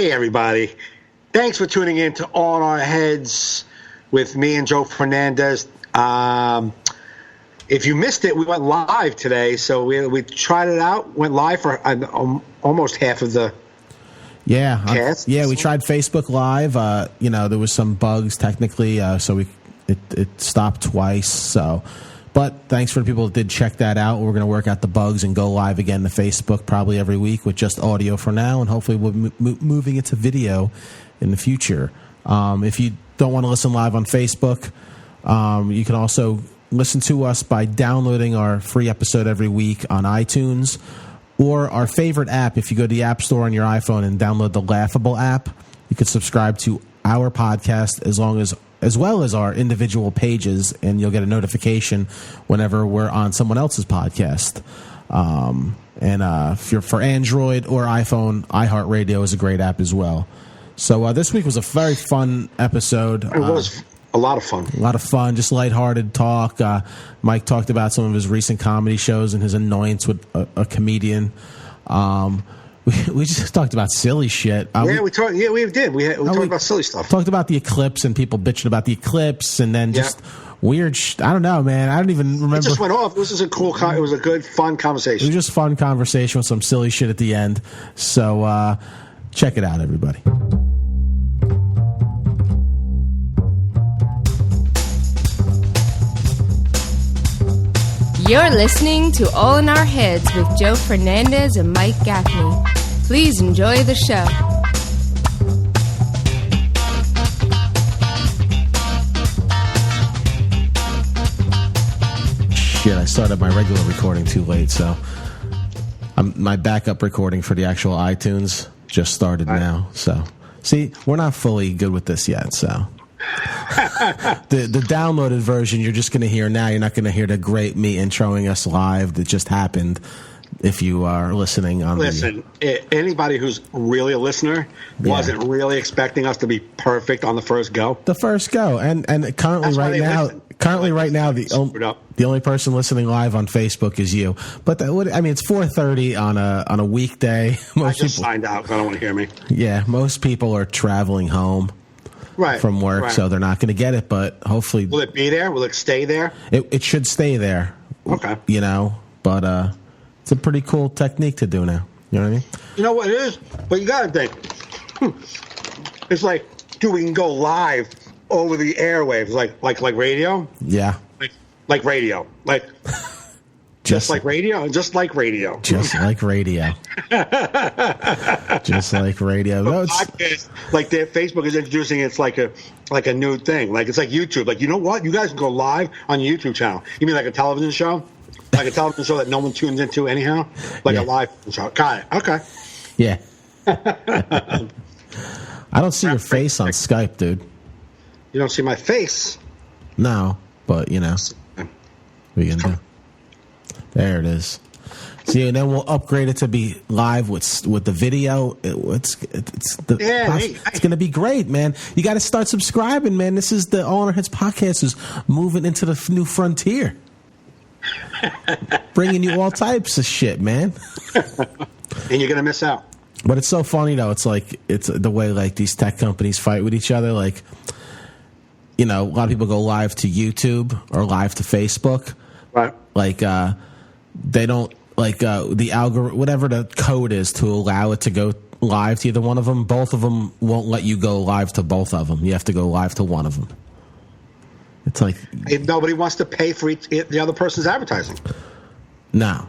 Hey, everybody. Thanks for tuning in to All in Our Heads with me and Joe Fernandez. If you missed it, we went live today. So we tried it out, went live for almost half of the cast. We tried Facebook Live. There was some bugs technically, so it stopped twice. So, but thanks for the people that did check that out. We're going to work out the bugs and go live again to Facebook probably every week with just audio for now, and hopefully we'll be moving it to video in the future. If you don't want to listen live on Facebook, you can also listen to us by downloading our free episode every week on iTunes or our favorite app. If you go to the App Store on your iPhone and download the Laughable app, you can subscribe to our podcast as well as our individual pages, and you'll get a notification whenever we're on someone else's podcast. If you're for Android or iPhone, iHeartRadio is a great app as well. So this week was a very fun episode. It was a lot of fun. A lot of fun, just lighthearted talk. Mike talked about some of his recent comedy shows and his annoyance with a comedian. We just talked about silly shit. We did. We talked about silly stuff. Talked about the eclipse and people bitching about the eclipse, and then just weird. I don't know, man. I don't even remember. It just went off. This is a cool. It was a good, fun conversation. It was just fun conversation with some silly shit at the end. So check it out, everybody. You're listening to All in Our Heads with Joe Fernandez and Mike Gaffney. Please enjoy the show. Shit, I started my regular recording too late, so my backup recording for the actual iTunes just started now. So, see, we're not fully good with this yet, so... the downloaded version you're just going to hear now. You're not going to hear the great me introing us live that just happened if you are listening on anybody who's really a listener wasn't really expecting us to be perfect on the first go. And currently right now the only person listening live on Facebook is you. But it's 4:30 on a weekday. I just signed out because I don't want to hear me. Yeah, most people are traveling home from work, so they're not going to get it, but hopefully... Will it be there? Will it stay there? It should stay there. Okay. But it's a pretty cool technique to do now. You know what I mean? You know what it is? But you got to think. It's like, dude, we can go live over the airwaves, like radio? Yeah. Like radio. Just like radio? Just like radio. Just like radio. Just like radio. No, podcast, like Facebook is introducing it's like a new thing. Like it's like YouTube. Like, you know what? You guys can go live on your YouTube channel. You mean like a television show? Like a television show that no one tunes into anyhow? Like a live show. Got it. Okay. Yeah. I don't see your face on Skype, dude. You don't see my face? No, but we can do. There it is. See, and then we'll upgrade it to be live with the video. It's going to be great, man. You got to start subscribing, man. This is the All in Our Heads podcast is moving into the new frontier, bringing you all types of shit, man. And you're going to miss out. But it's so funny though. It's the way like these tech companies fight with each other. Like, a lot of people go live to YouTube or live to Facebook, right? Like, they don't the algorithm, whatever the code is to allow it to go live to either one of them. Both of them won't let you go live to both of them. You have to go live to one of them. It's like if nobody wants to pay for the other person's advertising. No,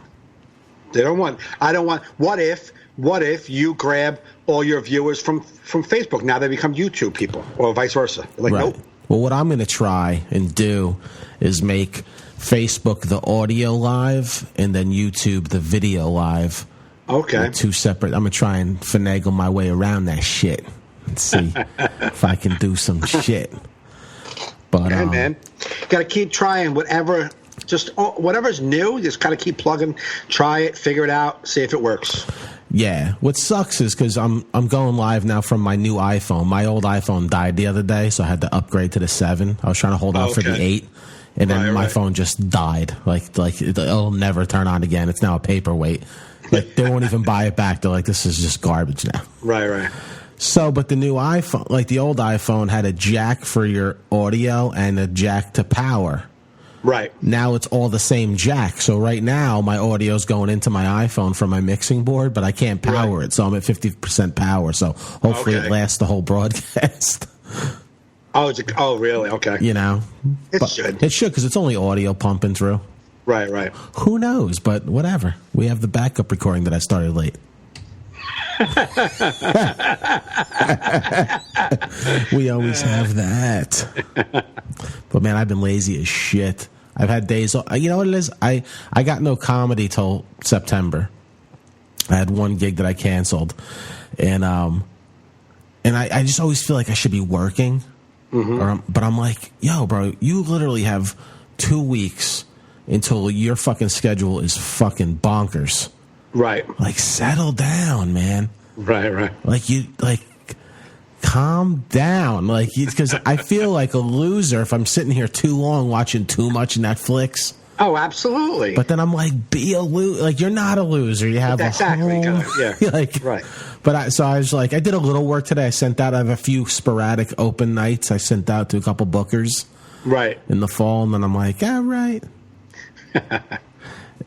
they don't want. I don't want. What if you grab all your viewers from Facebook? Now they become YouTube people, or vice versa. Like, right. Nope. Well, what I'm going to try and do is make Facebook the audio live and then YouTube the video live. Okay. Two separate. I'm going to try and finagle my way around that shit and see if I can do some shit. But man, got to keep trying whatever's new, just kind of keep plugging, try it, figure it out, see if it works. Yeah. What sucks is because I'm going live now from my new iPhone. My old iPhone died the other day, so I had to upgrade to the 7. I was trying to hold out for the 8. And then my phone just died. Like it'll never turn on again. It's now a paperweight. Like they won't even buy it back. They're like, this is just garbage now. Right. So, but the new iPhone, like the old iPhone, had a jack for your audio and a jack to power. Right. Now it's all the same jack. So right now my audio's going into my iPhone from my mixing board, but I can't power it. So I'm at 50% power. So hopefully it lasts the whole broadcast. Oh, really? Okay. You know, it should. It should, because it's only audio pumping through. Right. Who knows? But whatever. We have the backup recording that I started late. We always have that. But man, I've been lazy as shit. I've had days. You know what it is? I got no comedy till September. I had one gig that I canceled, and I just always feel like I should be working. But I'm like, yo, bro, you literally have 2 weeks until your fucking schedule is fucking bonkers. Right. Like, settle down, man. Right. Like, calm down. Like, because I feel like a loser if I'm sitting here too long watching too much Netflix. Oh, absolutely. But then I'm like, be a loser. Like, you're not a loser. You have exactly. Right. But I was like, I did a little work today. I sent out. I have a few sporadic open nights. I sent out to a couple bookers. Right. In the fall, and then I'm like, all right.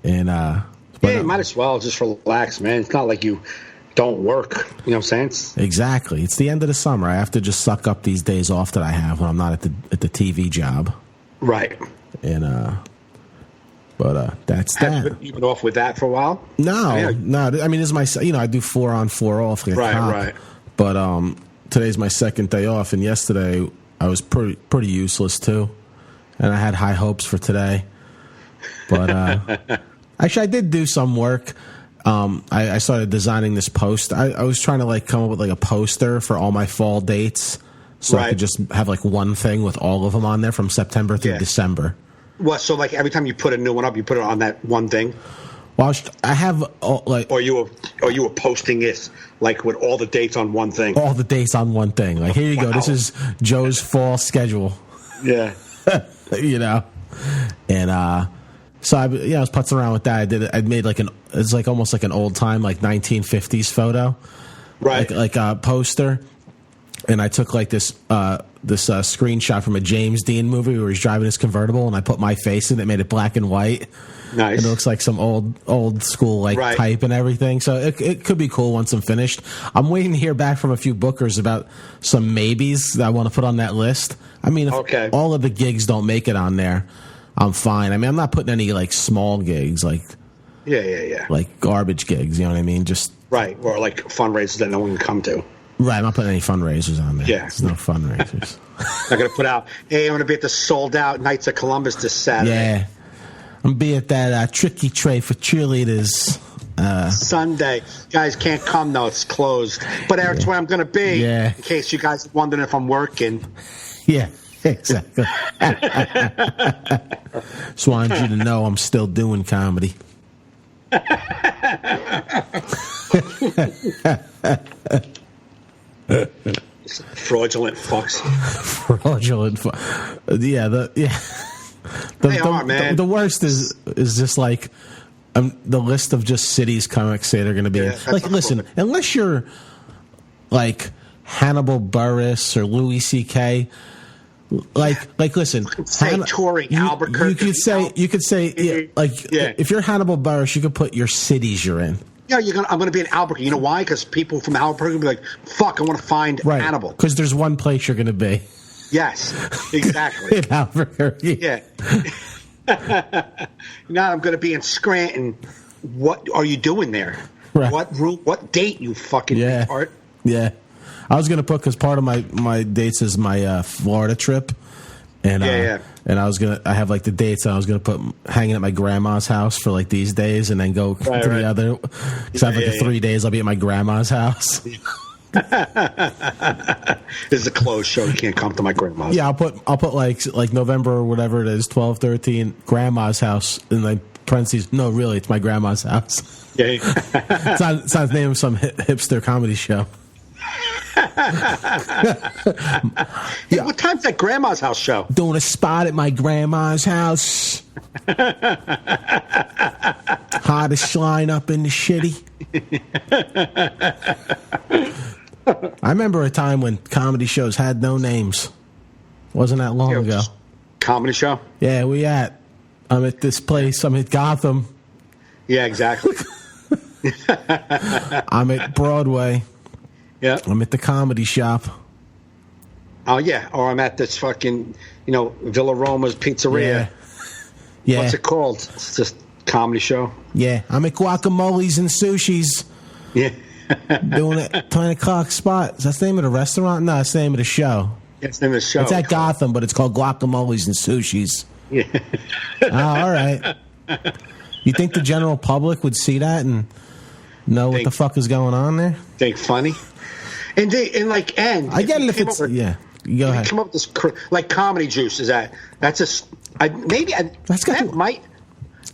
And you might as well just relax, man. It's not like you don't work. You know what I'm saying? Exactly. It's the end of the summer. I have to just suck up these days off that I have when I'm not at the TV job. Right. And that's that. You been off with that for a while? No. I mean, this is my. I do 4 on 4 off. Like right. But today's my second day off, and yesterday I was pretty useless too, and I had high hopes for today. But actually, I did do some work. I started designing this post. I was trying to come up with a poster for all my fall dates, so I could just have one thing with all of them on there from September through December. What? So every time you put a new one up, you put it on that one thing. Well, I have or you were posting it with all the dates on one thing. All the dates on one thing. Here you go. This is Joe's fall schedule. Yeah. And so I was putzing around with that. I made it's almost like an old time 1950s photo, right? Like a poster. And I took this screenshot from a James Dean movie where he's driving his convertible, and I put my face in it, made it black and white. Nice. And it looks like some old school type and everything. So it could be cool once I'm finished. I'm waiting to hear back from a few bookers about some maybes that I want to put on that list. I mean, if all of the gigs don't make it on there, I'm fine. I mean, I'm not putting any small gigs yeah. Garbage gigs. You know what I mean? Just right, or fundraisers that no one can come to. Right, I'm not putting any fundraisers on there. Yeah. There's no fundraisers. I'm going to put out, hey, I'm going to be at the sold out Knights of Columbus this Saturday. Yeah. I'm going to be at that Tricky Tray for cheerleaders. Sunday. Guys can't come, though. It's closed. But Eric's where I'm going to be. Yeah. In case you guys are wondering if I'm working. Yeah, exactly. Just wanted you to know I'm still doing comedy. Fraudulent fucks. Yeah, the worst is just the list of just cities comics say they're going to be in. Listen, unless you're Hannibal Buress or Louis C.K., listen, say touring Albuquerque. You could say if you're Hannibal Buress, you could put your cities you're in. Yeah, I'm going to be in Albuquerque. You know why? Because people from Albuquerque will be like, fuck, I want to find Hannibal. Because there's one place you're going to be. Yes, exactly. In Albuquerque. Yeah. Now I'm going to be in Scranton. What are you doing there? Right. What date, you fucking retard? Yeah. I was going to put, because part of my dates is my Florida trip. And and I have the dates, and I was gonna put hanging at my grandma's house for these days, and then go to the other. Because I have 3 days I'll be at my grandma's house. This is a closed show. You can't come to my grandma's. Yeah, I'll put like November or whatever it is, 12/13, grandma's house in parentheses. No, really, it's my grandma's house. Yeah. It's not the name of some hipster comedy show. Hey, what time's that grandma's house show? Doing a spot at my grandma's house. Hottest line up in the shitty. I remember a time when comedy shows had no names. Wasn't that long ago? Comedy show? Yeah, I'm at this place. I'm at Gotham. Yeah, exactly. I'm at Broadway. Yeah. I'm at the Comedy Shop. Oh, yeah. Or I'm at this fucking, Villa Roma's Pizzeria. Yeah. What's it called? It's just comedy show. Yeah. I'm at Guacamoles and Sushis. Yeah. Doing it 10 o'clock spot. Is that the name of the restaurant? No, it's the name of the show. It's the name of the show. It's at Gotham, but it's called Guacamoles and Sushis. Yeah. All right. You think the general public would see that and know what the fuck is going on there? Think funny? And I get it if it's yeah. Go ahead. Come up with this like Comedy Juice is that? That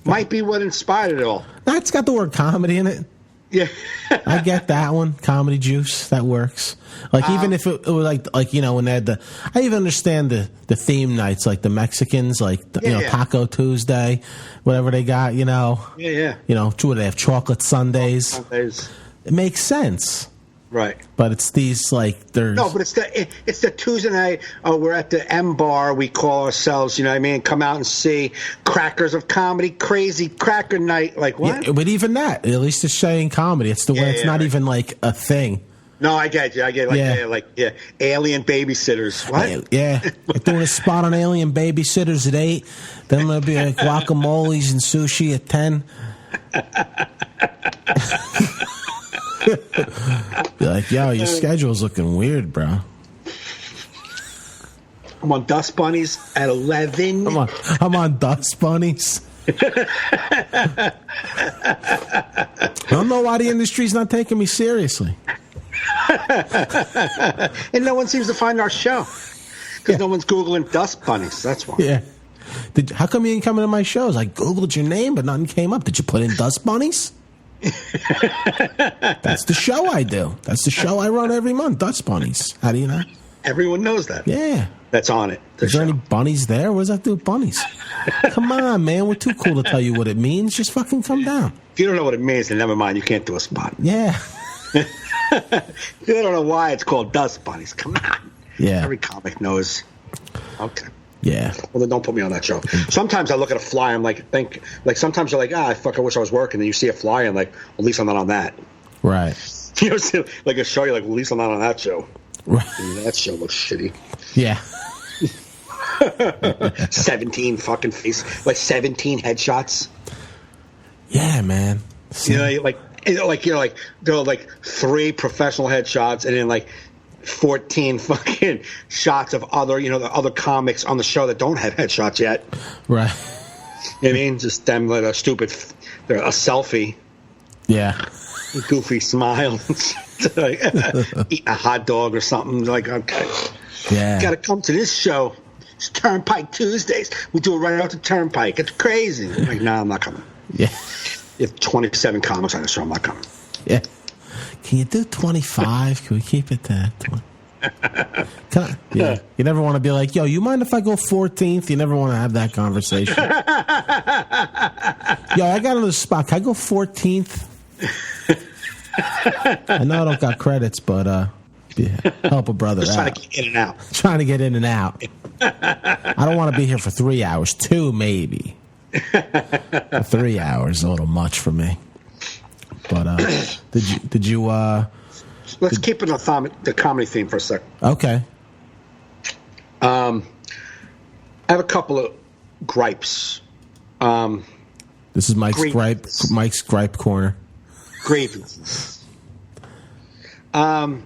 might be what inspired it all. That's got the word comedy in it. Yeah. I get that one. Comedy Juice. That works. Like, even if it was like when they had I even understand the theme nights, like the Mexicans, like, Taco Tuesday, whatever they got, Yeah. What they have, chocolate sundaes. Sundays. It makes sense. Right. But it's these, like, there's... No, but it's the Tuesday night, we're at the M Bar, we call ourselves, you know what I mean? Come out and see Crackers of Comedy, Crazy Cracker Night. Like, what? Yeah, but even that, at least it's saying comedy. It's the way it's not even, like, a thing. No, I get you. Alien Babysitters. What? Yeah. They're doing a spot on Alien Babysitters at 8. Then there'll be like guacamoles and sushi at 10. Be like, yo, your schedule's looking weird, bro. I'm on Dust Bunnies at 11. I'm on Dust Bunnies. I don't know why the industry's not taking me seriously. And no one seems to find our show because no one's Googling Dust Bunnies. That's why. Yeah. How come you didn't come into my shows? I Googled your name, but nothing came up. Did you put in Dust Bunnies? That's the show I do. That's the show I run every month, Dust Bunnies. How do you know? Everyone knows that. Yeah. That's on it. Is there any bunnies there? What does that do with bunnies? Come on, man. We're too cool to tell you what it means. Just fucking come down. If you don't know what it means, then never mind. You can't do a spot. Yeah. You don't know why it's called Dust Bunnies. Come on. Yeah. Every comic knows. Okay. Yeah. Well, then don't put me on that show. Sometimes I look at a flyer and sometimes you're like, I wish I was working. And you see a flyer and like, well, at least I'm not on that. Right. You know, like a show, you're like, well, at least I'm not on that show. Right. And that show looks shitty. Yeah. 17 fucking face, like 17 headshots. Yeah, man. There are like 3 professional headshots and then like 14 fucking shots of other, the other comics on the show that don't have headshots yet. Right. You know what I mean? Just them like a selfie. Yeah. Goofy smile. Like, eating a hot dog or something. Like, okay. Yeah. Got to come to this show. It's Turnpike Tuesdays. We do it right off the Turnpike. It's crazy. I'm like, I'm not coming. Yeah. You have 27 comics on the show. I'm not coming. Yeah. Can you do 25? Can we keep it to 20? Yeah. You never want to be like, yo, you mind if I go 14th? You never want to have that conversation. Yo, I got another spot. Can I go 14th? I know I don't got credits, but help a brother Just out. trying to get in and out. Trying to get in and out. I don't want to be here for 3 hours. 2 maybe. 3 hours is a little much for me. But did you Let's keep it on the comedy theme for a second. Okay. I have a couple of gripes. This is Mike's gripe corner. Grievances. I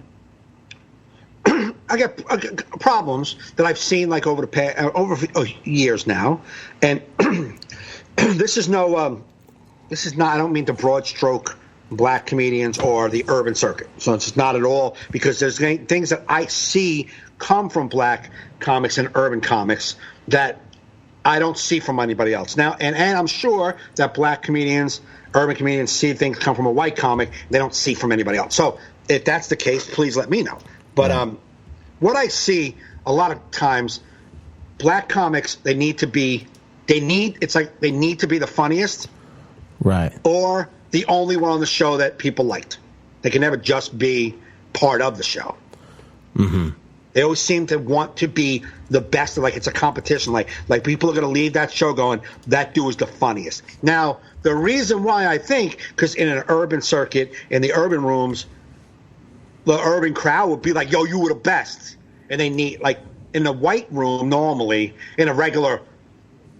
get problems that I've seen like over the past over years now, and this is not. I don't mean to broad stroke black comedians or the urban circuit. So it's just not at all, because there's things that I see come from black comics and urban comics that I don't see from anybody else. Now, and I'm sure that black comedians, urban comedians see things come from a white comic they don't see from anybody else. So if that's the case, please let me know. But what I see a lot of times, black comics, they need to be the funniest. Right. Or the only one on the show that people liked. They can never just be part of the show. Mm-hmm. They always seem to want to be the best. Like it's a competition. Like people are going to leave that show going, that dude was the funniest. Now, the reason why I think, because in an urban circuit, in the urban rooms, the urban crowd would be like, yo, you were the best. And they need, like, in the white room, normally, in a regular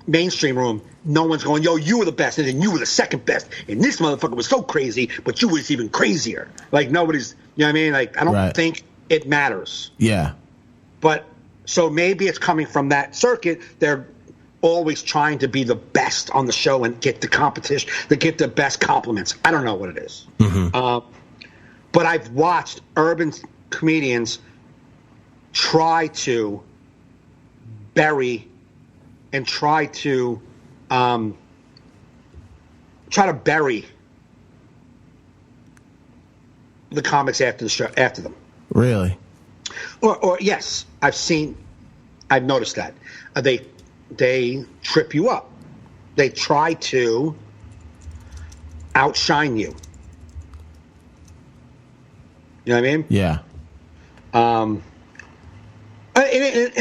mainstream room, no one's going, yo, you were the best, and then you were the second best. And this motherfucker was so crazy, but you was even crazier. Like, nobody's, you know what I mean? Like, I don't think it matters. Yeah. But, so maybe it's coming from that circuit. They're always trying to be the best on the show and get the competition, to get the best compliments. I don't know what it is. Mm-hmm. But I've watched urban comedians try to bury and try to bury the comics after the show, after them. Really? Or yes, I've noticed that they trip you up. They try to outshine you. You know what I mean? Yeah. And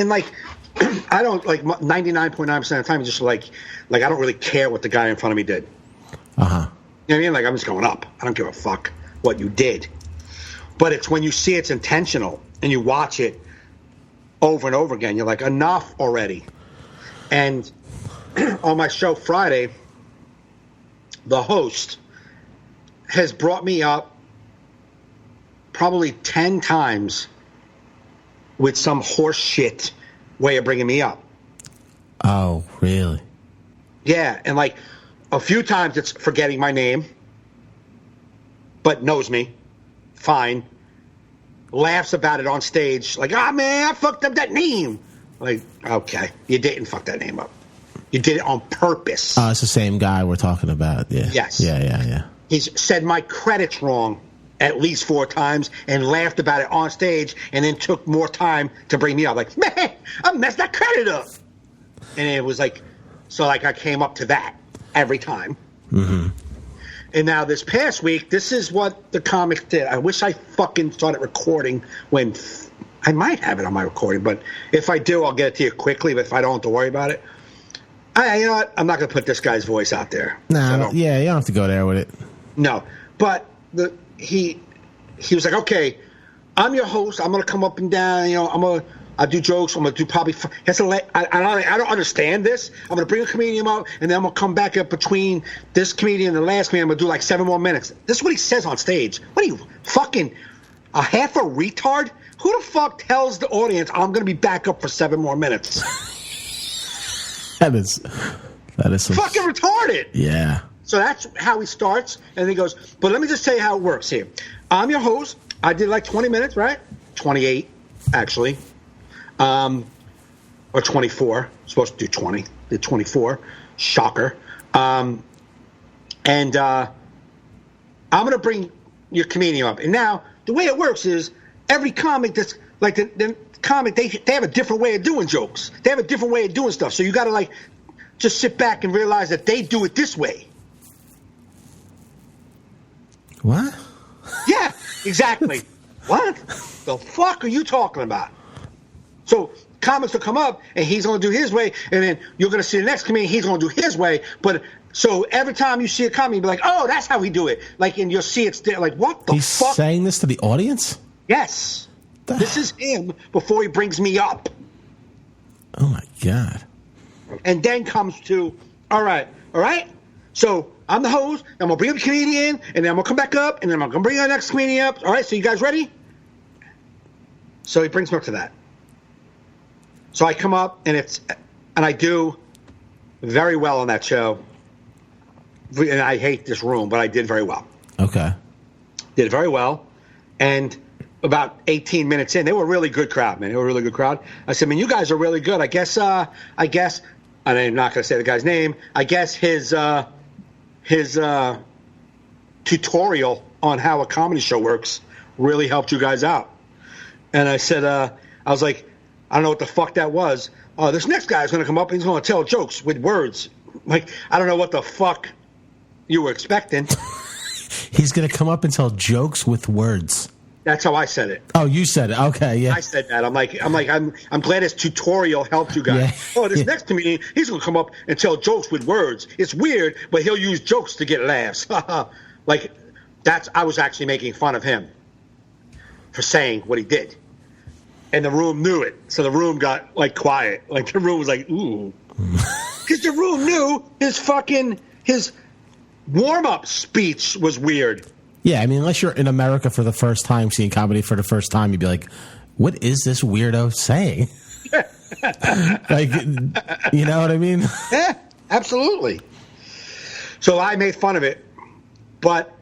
like, I don't, like, 99.9% of the time, just like I don't really care what the guy in front of me did. Uh-huh. You know what I mean? Like, I'm just going up. I don't give a fuck what you did. But it's when you see it's intentional and you watch it over and over again, you're like, enough already. And on my show Friday, the host has brought me up probably 10 times with some horse shit way of bringing me up. Oh, really? Yeah, and like a few times it's forgetting my name, but knows me. Fine. Laughs about it on stage, like, ah, man, I fucked up that name. Like, okay, you didn't fuck that name up. You did it on purpose. Oh, it's the same guy we're talking about. Yeah. Yes. Yeah. He's said my credits wrong at least 4 times and laughed about it on stage and then took more time to bring me up. Like, man, I messed that credit up. And it was like, so like I came up to that every time. Mm-hmm. And now this past week, this is what the comics did. I wish I fucking started recording when I might have it on my recording, but if I do, I'll get it to you quickly. But if I don't have to worry about it, you know what? I'm not going to put this guy's voice out there. Nah, yeah, you don't have to go there with it. No, but he was like, okay, I'm your host. I'm going to come up and down. You know, I'll do jokes. I'm going to do probably. I don't understand this. I'm going to bring a comedian up, and then I'm going to come back up between this comedian and the last comedian. I'm going to do like 7 more minutes. This is what he says on stage. What are you, fucking a half a retard? Who the fuck tells the audience I'm going to be back up for 7 more minutes? That is some fucking retarded. Yeah. So that's how he starts, and he goes, but let me just tell you how it works here. I'm your host. I did like 20 minutes, right? 28, actually. Or 24. Supposed to do 20. Did 24. Shocker. And I'm going to bring your comedian up. And now, the way it works is every comic that's like the comic, they have a different way of doing jokes. They have a different way of doing stuff. So you got to like just sit back and realize that they do it this way. What? Yeah, exactly. What the fuck are you talking about? So comics will come up and he's going to do his way, and then you're going to see the next comedian, he's going to do his way. But so every time you see a comedian, you'll be like, oh, that's how we do it. Like, and you'll see it's there. Like, what the He's fuck? saying this to the audience? Yes. This is him before he brings me up. Oh, my God. And then comes to, all right. So I'm the host, I'm going to bring up the comedian, and then I'm going to come back up, and then I'm going to bring our next comedian up. All right, so you guys ready? So he brings me up to that. So I come up, and I do very well on that show. And I hate this room, but I did very well. Okay. Did very well. And about 18 minutes in, they were a really good crowd, man. They were a really good crowd. I said, man, you guys are really good. I guess, and I'm not going to say the guy's name. I guess his tutorial on how a comedy show works really helped you guys out. And I said, I was like, I don't know what the fuck that was. Oh, this next guy's going to come up and he's going to tell jokes with words. Like, I don't know what the fuck you were expecting. He's going to come up and tell jokes with words. That's how I said it. Oh, you said it. Okay, yeah. I said that. I'm glad his tutorial helped you guys. Yeah. Oh, this next comedian, he's gonna come up and tell jokes with words. It's weird, but he'll use jokes to get laughs. Like I was actually making fun of him for saying what he did, and the room knew it. So the room got like quiet. Like the room was like, ooh, because the room knew his warm-up speech was weird. Yeah, I mean, unless you're in America for the first time, seeing comedy for the first time, you'd be like, what is this weirdo saying? Like, you know what I mean? Yeah, absolutely. So I made fun of it, but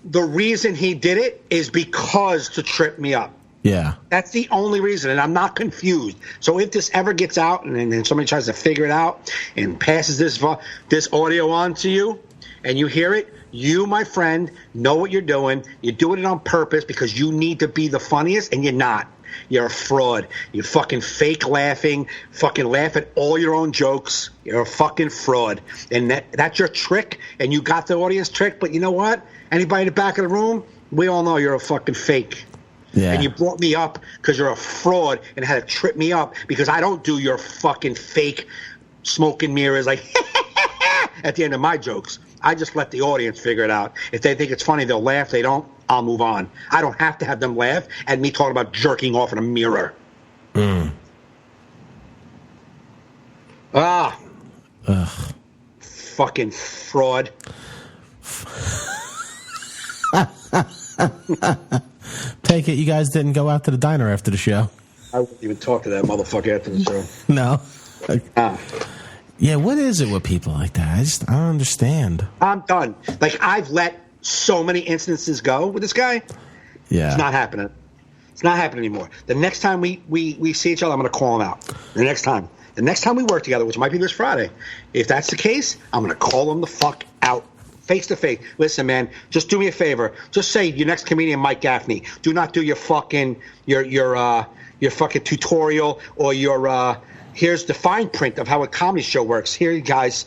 the reason he did it is because to trip me up. Yeah. That's the only reason, and I'm not confused. So if this ever gets out and then somebody tries to figure it out and passes this audio on to you and you hear it, you, my friend, know what you're doing. You're doing it on purpose because you need to be the funniest, and you're not. You're a fraud. You fucking fake laughing, fucking laugh at all your own jokes. You're a fucking fraud. And that's your trick, and you got the audience trick, but you know what? Anybody in the back of the room, we all know you're a fucking fake. Yeah. And you brought me up because you're a fraud and had to trip me up because I don't do your fucking fake smoke and mirrors like at the end of my jokes. I just let the audience figure it out. If they think it's funny, they'll laugh. If they don't, I'll move on. I don't have to have them laugh at me talking about jerking off in a mirror. Ah. Ugh. Fucking fraud. Take it you guys didn't go out to the diner after the show. I wouldn't even talk to that motherfucker after the show. No. Yeah, what is it with people like that? I don't understand. I'm done. Like, I've let so many instances go with this guy. Yeah. It's not happening. It's not happening anymore. The next time we see each other, I'm going to call him out. The next time we work together, which might be this Friday, if that's the case, I'm going to call him the fuck out. Face to face. Listen, man, just do me a favor. Just say your next comedian, Mike Gaffney. Do not do your fucking fucking tutorial or your here's the fine print of how a comedy show works. Here, you guys.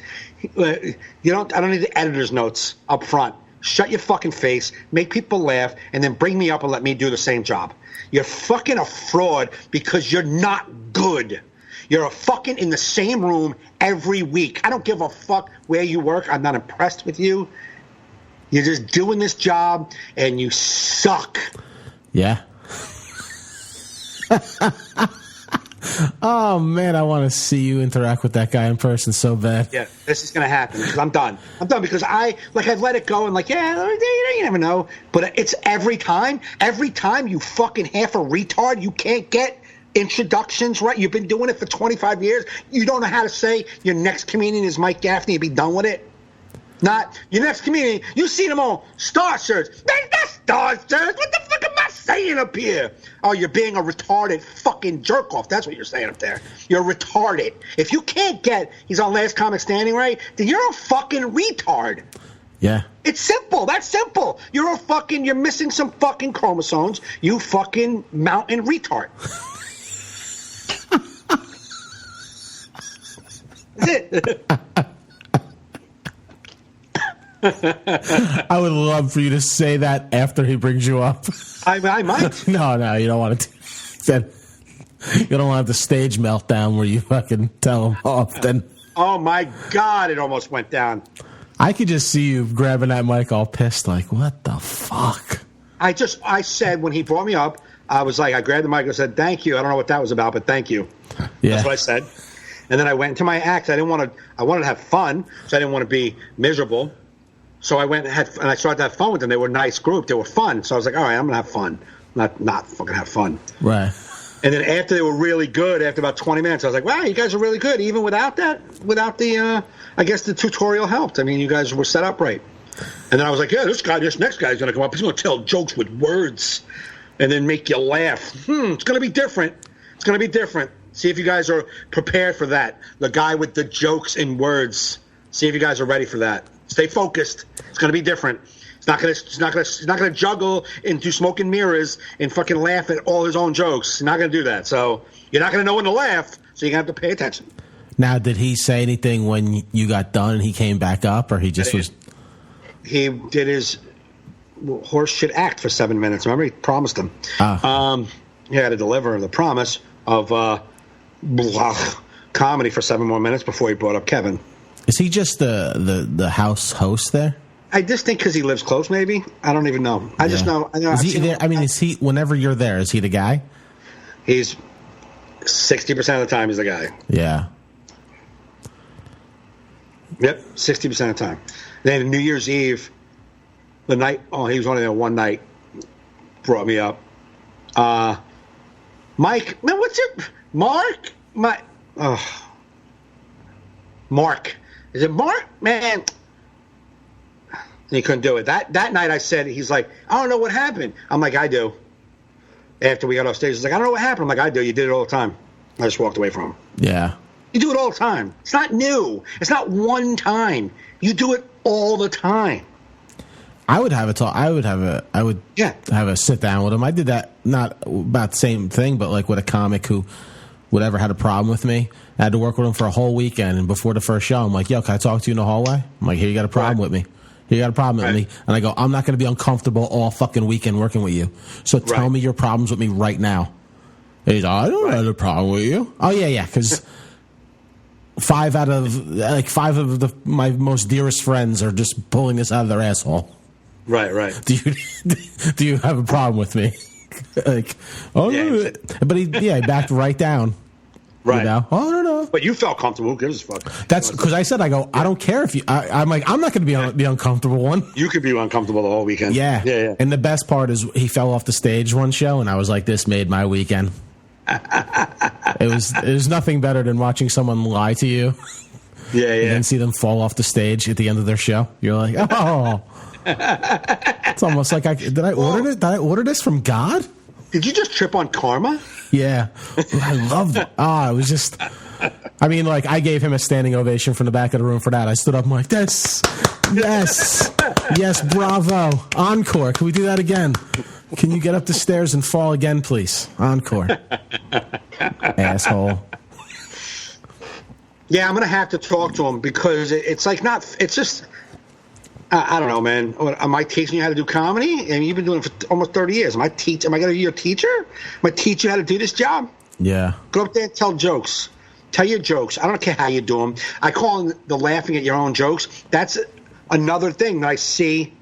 I don't need the editor's notes up front. Shut your fucking face, make people laugh, and then bring me up and let me do the same job. You're fucking a fraud because you're not good. You're a fucking in the same room every week. I don't give a fuck where you work. I'm not impressed with you. You're just doing this job, and you suck. Yeah. Oh, man, I want to see you interact with that guy in person so bad. Yeah, this is going to happen because I'm done. I'm done because I've let it go and you never know. But it's every time you fucking half a retard, you can't get introductions right. You've been doing it for 25 years. You don't know how to say your next comedian is Mike Gaffney and be done with it. Not your next comedian. You've seen them all. Star Search. That's Star Search. What the fuck am I saying up here? Oh, you're being a retarded fucking jerk off. That's what you're saying up there. You're retarded. If you can't get he's on Last Comic Standing right, then you're a fucking retard. Yeah. It's simple. That's simple. You're missing some fucking chromosomes. You fucking mountain retard. That's it. I would love for you to say that after he brings you up. I might. No, you don't want to do that. You don't want to have the stage meltdown where you fucking tell him off. Then, oh my God, it almost went down. I could just see you grabbing that mic all pissed, like, what the fuck? I said when he brought me up, I was like, I grabbed the mic and said, thank you. I don't know what that was about, but thank you. Yeah. That's what I said. And then I went into my act. I wanted to have fun, so I didn't want to be miserable. So I went and I started to have fun with them. They were a nice group. They were fun. So I was like, all right, I'm going to have fun. Not fucking have fun. Right. And then after they were really good, after about 20 minutes, I was like, wow, you guys are really good. Even without the, I guess the tutorial helped. I mean, you guys were set up right. And then I was like, yeah, this next guy's going to come up. He's going to tell jokes with words and then make you laugh. It's going to be different. It's going to be different. See if you guys are prepared for that. The guy with the jokes and words. See if you guys are ready for that. Stay focused. It's going to be different. He's not going to juggle and do smoke and mirrors and fucking laugh at all his own jokes. He's not going to do that. So you're not going to know when to laugh. So you're going to have to pay attention. Now, did he say anything when you got done and he came back up, or he just was? He did his horse shit act for 7 minutes. Remember, he promised him. He had to deliver the promise of comedy for 7 more minutes before he brought up Kevin. Is he just the house host there? I just think because he lives close, maybe. I don't even know. I just know. I know. Is he there? I mean, is he? Whenever you're there, is he the guy? He's 60% of the time. He's the guy. Yeah. Yep, 60% of the time. Then New Year's Eve, the night. Oh, he was only there one night. Brought me up. Mike, man, what's your Mark? Mark. Is it Mark? Man. And he couldn't do it. That night I said, he's like, I don't know what happened. I'm like, I do. After we got off stage, he's like, I don't know what happened. I'm like, I do. You did it all the time. I just walked away from him. Yeah. You do it all the time. It's not new. It's not one time. You do it all the time. I would have a talk. I would have a sit down with him. I did that, not about the same thing, but like with a comic who whatever had a problem with me. I had to work with him for a whole weekend, and before the first show, I'm like, yo, can I talk to you in the hallway? I'm like, here, you got a problem with me. You got a problem with me. And I go, I'm not going to be uncomfortable all fucking weekend working with you. So tell me your problems with me right now. And he's like, I don't have a problem with you. Oh, yeah, because five of my most dearest friends are just pulling this out of their asshole. Right. Do you have a problem with me? Like, yeah. But he backed right down. Right. You know? Oh, no. But you felt comfortable. Who gives a fuck? That's because I said, I don't care if you. I'm like, I'm not going to be the uncomfortable one. You could be uncomfortable the whole weekend. Yeah. And the best part is he fell off the stage one show, and I was like, this made my weekend. It was nothing better than watching someone lie to you. Yeah. And then see them fall off the stage at the end of their show. You're like, oh. It's almost like did I order this from God? Did you just trip on karma? Yeah. I love that. It was just, I mean, like, I gave him a standing ovation from the back of the room for that. I stood up, I'm like, yes, bravo. Encore. Can we do that again? Can you get up the stairs and fall again, please? Encore. Asshole. Yeah, I'm going to have to talk to him because it's just, I don't know, man. Am I teaching you how to do comedy? And you've been doing it for almost 30 years. Am I going to be your teacher? Am I teach you how to do this job? Yeah. Go up there and tell jokes. Tell your jokes. I don't care how you do them. I call them the laughing at your own jokes. That's another thing that I see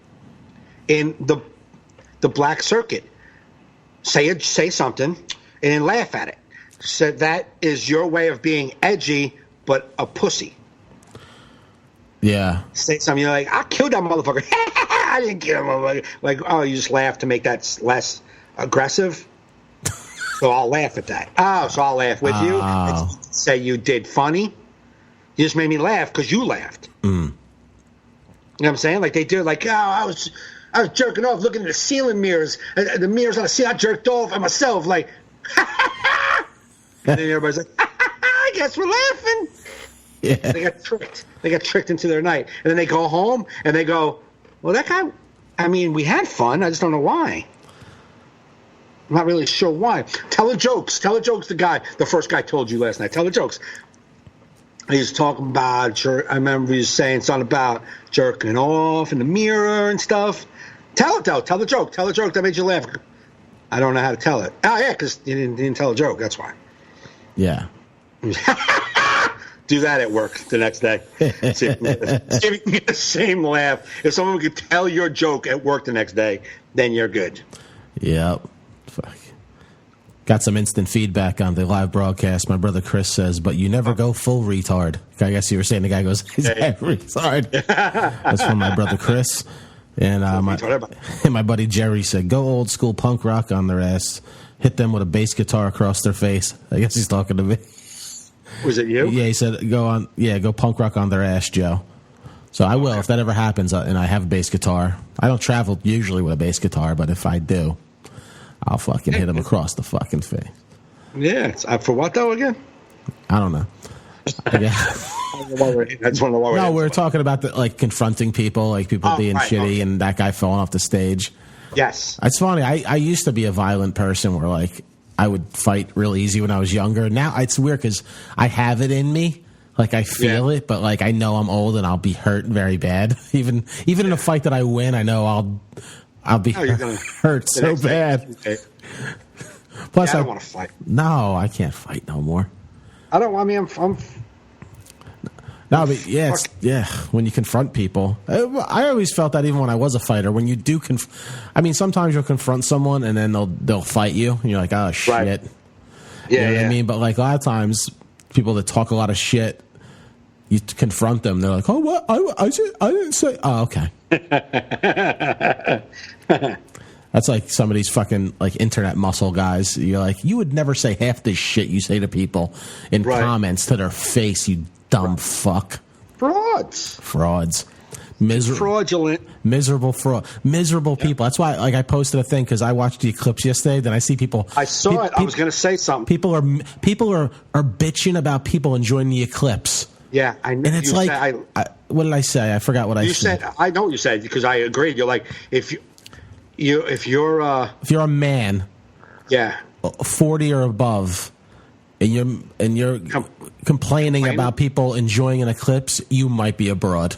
in the black circuit. Say something and then laugh at it. So that is your way of being edgy, but a pussy. Yeah. Say something, you're like, I killed that motherfucker. I didn't kill him. Like, oh, you just laugh to make that less aggressive? So I'll laugh at that. Oh, so I'll laugh with you. Say you did funny. You just made me laugh because you laughed. You know what I'm saying? Like they do, like, oh, I was jerking off looking at the ceiling mirrors. The mirrors on the ceiling, I jerked off at myself. Like, and then everybody's like, I guess we're laughing. Yeah. They got tricked. They got tricked into their night. And then they go home and they go, well, that guy, I mean, we had fun. I just don't know why. I'm not really sure why. Tell the jokes. Tell the jokes the first guy told you last night. Tell the jokes. He was talking about, I remember he was saying something about jerking off in the mirror and stuff. Tell it, though. Tell the joke. Tell the joke that made you laugh. I don't know how to tell it. Oh, yeah, because you didn't tell a joke. That's why. Yeah. Do that at work the next day. See if you can get the same laugh. If someone could tell your joke at work the next day, then you're good. Yep. Fuck. Got some instant feedback on the live broadcast. My brother Chris says, but you never go full retard. I guess you were saying the guy goes, he's retard. That's from my brother Chris. And my buddy Jerry said, go old school punk rock on their ass. Hit them with a bass guitar across their face. I guess he's talking to me. Was it you? Yeah, he said, go punk rock on their ass, Joe. So I will, if that ever happens, and I have a bass guitar. I don't travel usually with a bass guitar, but if I do, I'll fucking hit him across the fucking face. Yeah. For what, though, again? I don't know. That's one of the No, we're talking about confronting people, like people being shitty, and that guy falling off the stage. Yes. It's funny. I used to be a violent person where, like, I would fight real easy when I was younger. Now it's weird because I have it in me. Like I feel it, but like I know I'm old and I'll be hurt very bad. Even in a fight that I win, I know I'll be you're gonna hurt so bad. Plus, I don't want to fight. No, I can't fight no more. I don't. I mean, I'm no, but yeah, when you confront people, I always felt that even when I was a fighter, when you do, I mean, sometimes you'll confront someone and then they'll fight you, and you're like, oh shit, right. You know what I mean? But like a lot of times, people that talk a lot of shit, you confront them, they're like, oh, what? I didn't say. Oh, okay. That's like some of these fucking like internet muscle guys. You're like, you would never say half the shit you say to people in comments to their face, you dumb fuck. Frauds. Fraudulent. Miserable people. That's why, like, I posted a thing because I watched the eclipse yesterday. Then I see people. I saw it. I was going to say something. People are bitching about people enjoying the eclipse. Yeah, I know. And it's like, what did I say? I forgot what I said. I know what you said because I agreed. You're like, if you're a man, 40 or above, and you're complaining about people enjoying an eclipse, you might be a broad.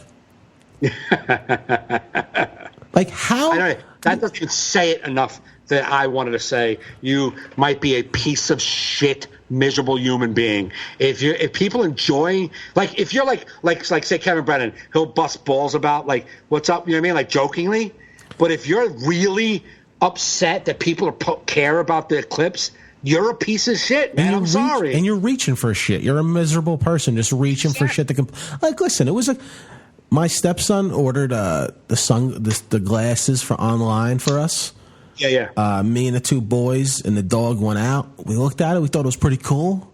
Like how? That doesn't say it enough that I wanted to say you might be a piece of shit, miserable human being. If people enjoy, like if you're like say Kevin Brennan, he'll bust balls about like what's up, you know what I mean, like jokingly. But if you're really upset that people care about the eclipse, you're a piece of shit, man. I'm sorry. And you're reaching for shit. You're a miserable person just reaching for shit to like. Listen, it was my stepson ordered the glasses for online for us. Yeah. Me and the two boys and the dog went out. We looked at it. We thought it was pretty cool.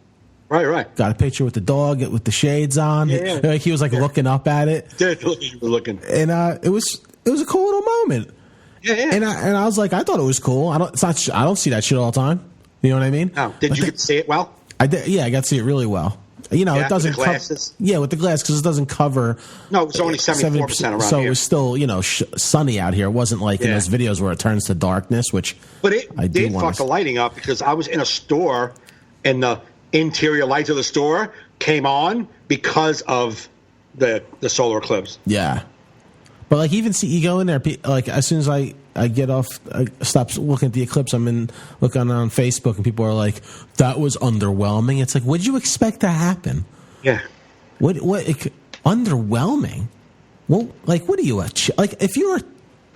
Right. Got a picture with the dog with the shades on. Yeah. He was like looking up at it. Looking. And it was a cool little moment. Yeah. And I was like, I thought it was cool. I don't see that shit all the time. You know what I mean? No. Did you get to see it well? I did. Yeah, I got to see it really well. You know, it doesn't cover. Yeah, with the glass because it doesn't cover. No, it was only 74% around so here. It was still, sunny out here. It wasn't like in those videos where it turns to darkness, which. But it did fuck the lighting up because I was in a store and the interior lights of the store came on because of the solar eclipse. Yeah, but like even you go in there like as soon as I get off, I stop looking at the eclipse. I'm looking on Facebook, and people are like, "That was underwhelming." It's like, what did you expect to happen? Yeah. What underwhelming? Well, like, what are you like? If you were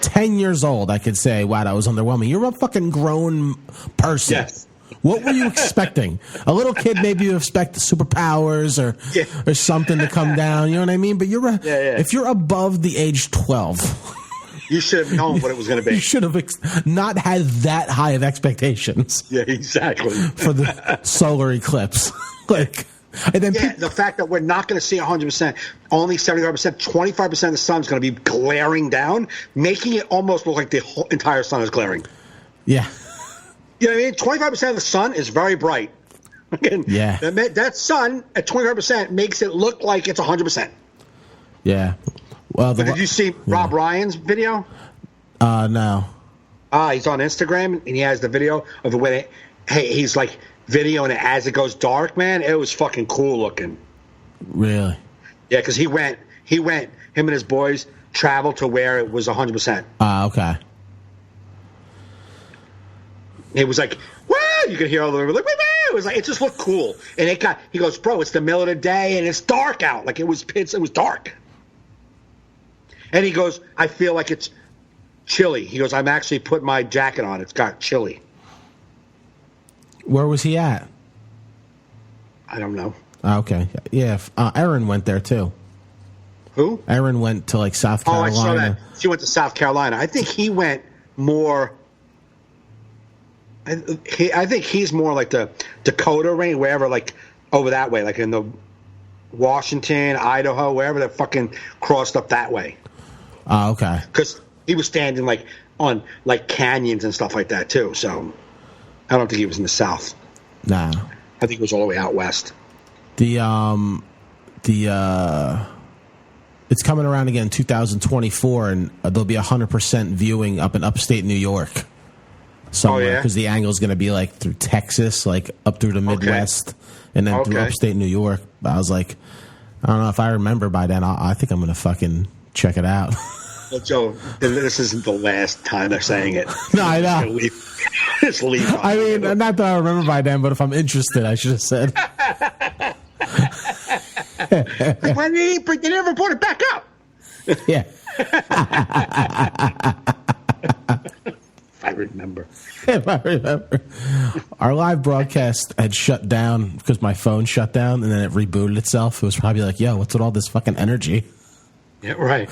10 years old, I could say, "Wow, that was underwhelming." You're a fucking grown person. Yes. What were you expecting? A little kid, maybe you expect superpowers or something to come down. You know what I mean? But if you're above the age 12. You should have known what it was going to be. You should have not had that high of expectations. Yeah, exactly. For the solar eclipse. And then the fact that we're not going to see 100%, only 75%, 25% of the sun is going to be glaring down, making it almost look like the whole entire sun is glaring. Yeah. You know what I mean? 25% of the sun is very bright. Again, yeah. That sun at 25% makes it look like it's 100%. Yeah. Well, did you see Rob Ryan's video? No. He's on Instagram and he has the video of the way he's like videoing it as it goes dark. Man, it was fucking cool looking. Really? Yeah, because he went. Him and his boys traveled to where it was 100%. Okay. It was like, woo! You could hear all the like, woo! It was like it just looked cool, and he goes, bro, it's the middle of the day and it's dark out. Like it was dark. And he goes, I feel like it's chilly. He goes, I'm actually putting my jacket on. It's got chilly. Where was he at? I don't know. Okay. Yeah. Erin went there too. Who? Erin went to like South Carolina. Oh, I saw that. She went to South Carolina. I think he went more. I think he's more like the Dakota range, wherever, like over that way, like in the Washington, Idaho, wherever they fucking crossed up that way. Okay. Because he was standing like on like canyons and stuff like that too. So I don't think he was in the South. Nah. I think he was all the way out west. It's coming around again, 2024, and there'll be 100% viewing up in upstate New York. Somewhere, because the angle is going to be like through Texas, like up through the Midwest, and then through upstate New York. I was like, I don't know if I remember by then. I think I'm going to fucking check it out. Well, Joe, this isn't the last time they're saying it. No, I know. Just leave. I mean, not that I remember by then, but if I'm interested, I should have said. Why did they never put it back up? Yeah. I remember. If I remember. Our live broadcast had shut down because my phone shut down, and then it rebooted itself. It was probably like, yo, what's with all this fucking energy? Yeah, right.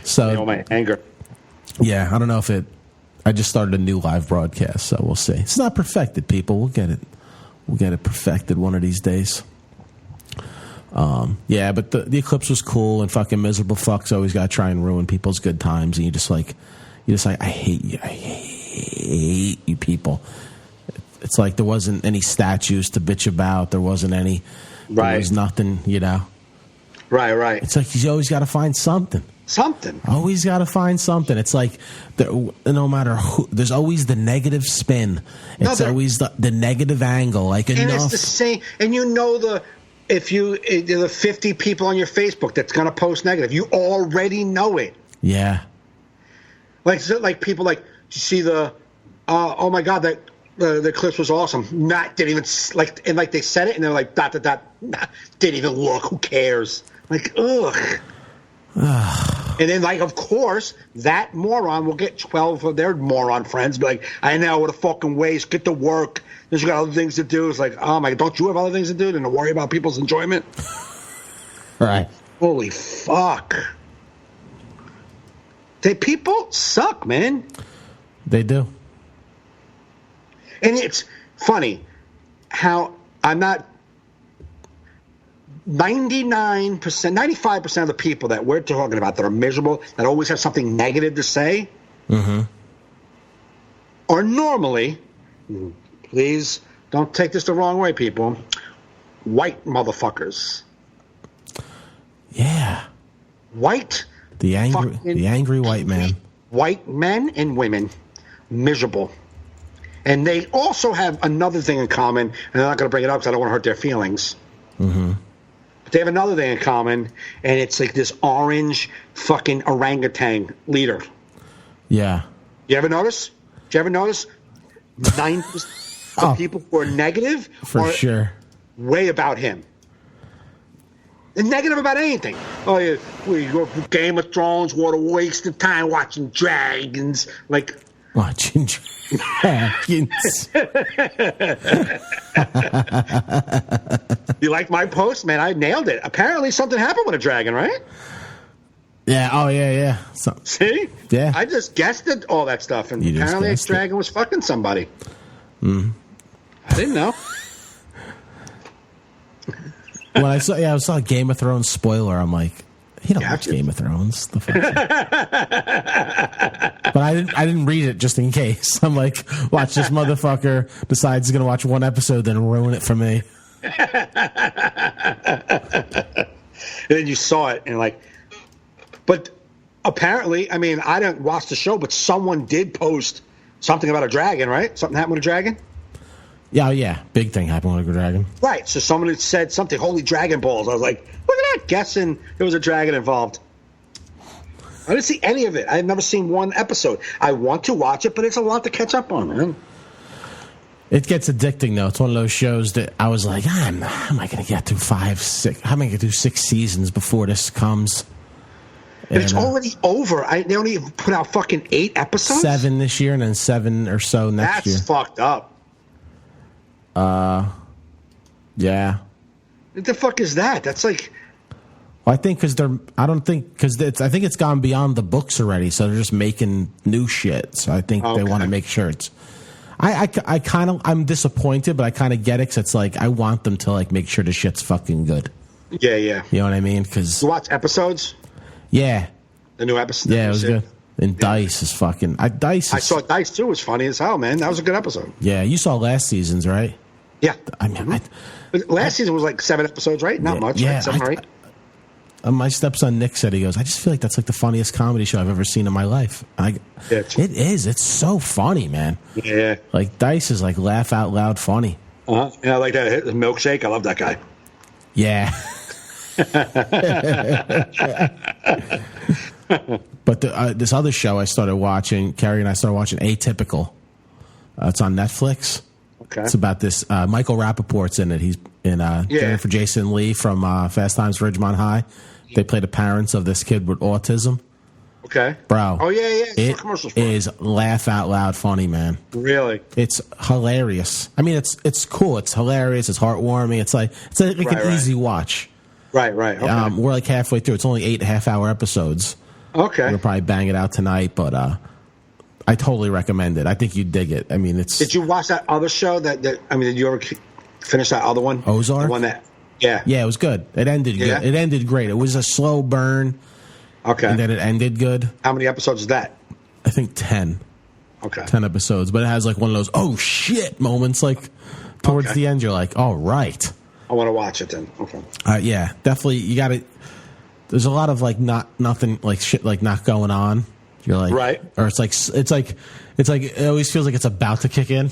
So, my anger. yeah, I don't know if it... I just started a new live broadcast, so we'll see. It's not perfected, people. We'll get it. We'll get it perfected one of these days. Yeah, but the eclipse was cool, and fucking miserable fucks always got to try and ruin people's good times, and you're just like, I hate you. I hate you people. It's like there wasn't any statues to bitch about. There wasn't any. Right. There was nothing, Right. It's like you always got to find something. Always got to find something. It's like no matter who, there's always the negative spin. It's always the negative angle. Like and enough. It's the same. And the 50 people on your Facebook that's going to post negative, you already know it. Yeah. Like people like, you see the, oh my God, that the clip was awesome. Didn't even they said it and they're like dot. Didn't even look. Who cares? Like ugh. And then, of course, that moron will get 12 of their moron friends. Be like, I know, what a fucking waste. Get to work. There's got other things to do. It's like, oh my, don't you have other things to do than to worry about people's enjoyment? Right. Holy fuck. People suck, man. They do. And it's funny how I'm not 99%, 95% of the people that we're talking about that are miserable, that always have something negative to say, are normally, please don't take this the wrong way, people, white motherfuckers. Yeah. The angry white man. White men and women, miserable. And they also have another thing in common, and I'm not going to bring it up because I don't want to hurt their feelings. Mm-hmm. They have another thing in common, and it's like this orange fucking orangutan leader. Yeah. You ever notice? Did you ever notice? 9% of people who are negative for sure way about him. They're negative about anything. Oh, yeah, we go for Game of Thrones, what a waste of time watching dragons. Like watching dragons. You like my post, man? I nailed it. Apparently, something happened with a dragon, right? Yeah. Oh, yeah. See? Yeah. I just guessed it, all that stuff, and apparently, a dragon was fucking somebody. Mm. I didn't know. When I saw a Game of Thrones spoiler, I'm like, he don't watch Game of Thrones. The fuck? But I didn't read it just in case. I'm like, watch, this motherfucker decides he's gonna watch one episode, then ruin it for me. And then you saw it and but apparently, I mean, I didn't watch the show, but someone did post something about a dragon, right? Something happened with a dragon? Yeah. Big thing happened with a dragon. Right. So someone had said something, holy Dragon Balls. I was like, look at that, guessing there was a dragon involved. I didn't see any of it. I've never seen one episode. I want to watch it, but it's a lot to catch up on, man. It gets addicting, though. It's one of those shows that I was like, how am I going to get through 5, 6? How am I going to do 6 seasons before this comes? And it's already over. They only put out fucking 8 episodes? 7 this year and then 7 or so next year. That's fucked up. Yeah. What the fuck is that? That's like... Well, I think because I think it's gone beyond the books already, so they're just making new shit. So I think they want to make sure it's... I'm disappointed, but I kind of get it because it's like I want them to make sure the shit's fucking good. Yeah. You know what I mean? Because you watch episodes? Yeah. The new episode? Yeah, it was good. And Dice is fucking... I saw Dice, too. It was funny as hell, man. That was a good episode. Yeah, you saw last season's, right? Yeah. I mean, last season was 7 episodes, right? Not much. Yeah, right? 7 or 8. My stepson Nick said, he goes, I just feel like that's the funniest comedy show I've ever seen in my life. It is. It's so funny, man. Yeah. Dice is laugh out loud funny. Uh-huh. Yeah, I like that. His milkshake. I love that guy. Yeah. But this other show I started watching, Carrie and I started watching, Atypical. It's on Netflix. Okay. It's about this. Michael Rappaport's in it. He's in Jennifer Jason Leigh from Fast Times at Ridgemont High. They play the parents of this kid with autism. Okay. Bro. Oh, yeah. It is laugh out loud funny, man. Really? It's hilarious. I mean, it's cool. It's hilarious. It's heartwarming. It's like an easy watch. Right. Okay. We're like halfway through. It's only 8.5-hour episodes. Okay. We'll probably bang it out tonight, but I totally recommend it. I think you'd dig it. I mean, it's. Did you watch that other show? Did you ever finish that other one? Ozark? The one that. Yeah. Yeah, it was good. It ended good. It ended great. It was a slow burn. Okay. And then it ended good. How many episodes is that? I think 10. Okay. 10 episodes, but it has like one of those oh shit moments. Like towards the end, you're like, all right. I want to watch it then. Okay. Yeah, definitely. You got to. There's a lot of like nothing like shit like not going on. You're like right, or it's like it always feels like it's about to kick in.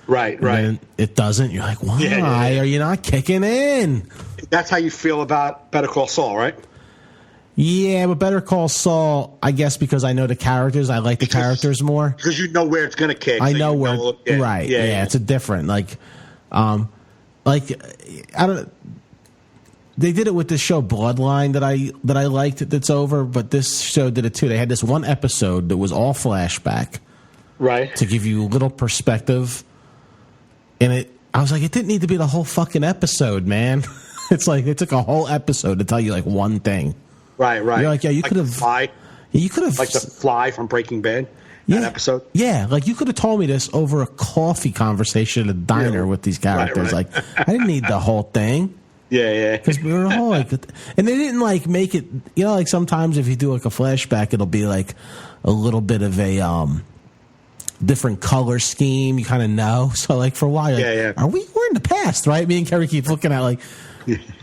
Right. And it doesn't. You're like, why are you not kicking in? That's how you feel about Better Call Saul, right? Yeah, but Better Call Saul, I guess because I know the characters, I like the characters more. Because you know where it's going to kick. I know where, right? Yeah, it's a different like I don't. They did it with this show Bloodline that I liked. That's over, but this show did it too. They had this one episode that was all flashback, right, to give you a little perspective. And I was like, it didn't need to be the whole fucking episode, man. It's like it took a whole episode to tell you like one thing. Right. You're like, yeah, you could have. You could have like the Fly from Breaking Bad. That episode. Yeah, like you could have told me this over a coffee conversation at a diner with these characters. Right. Like, I didn't need the whole thing. Yeah. Because we were all like, and they didn't like make it. You know, like sometimes if you do like a flashback, it'll be like a little bit of a different color scheme. You kind of know. So like for a while, like, we're in the past, right? Me and Kerry keep looking at like.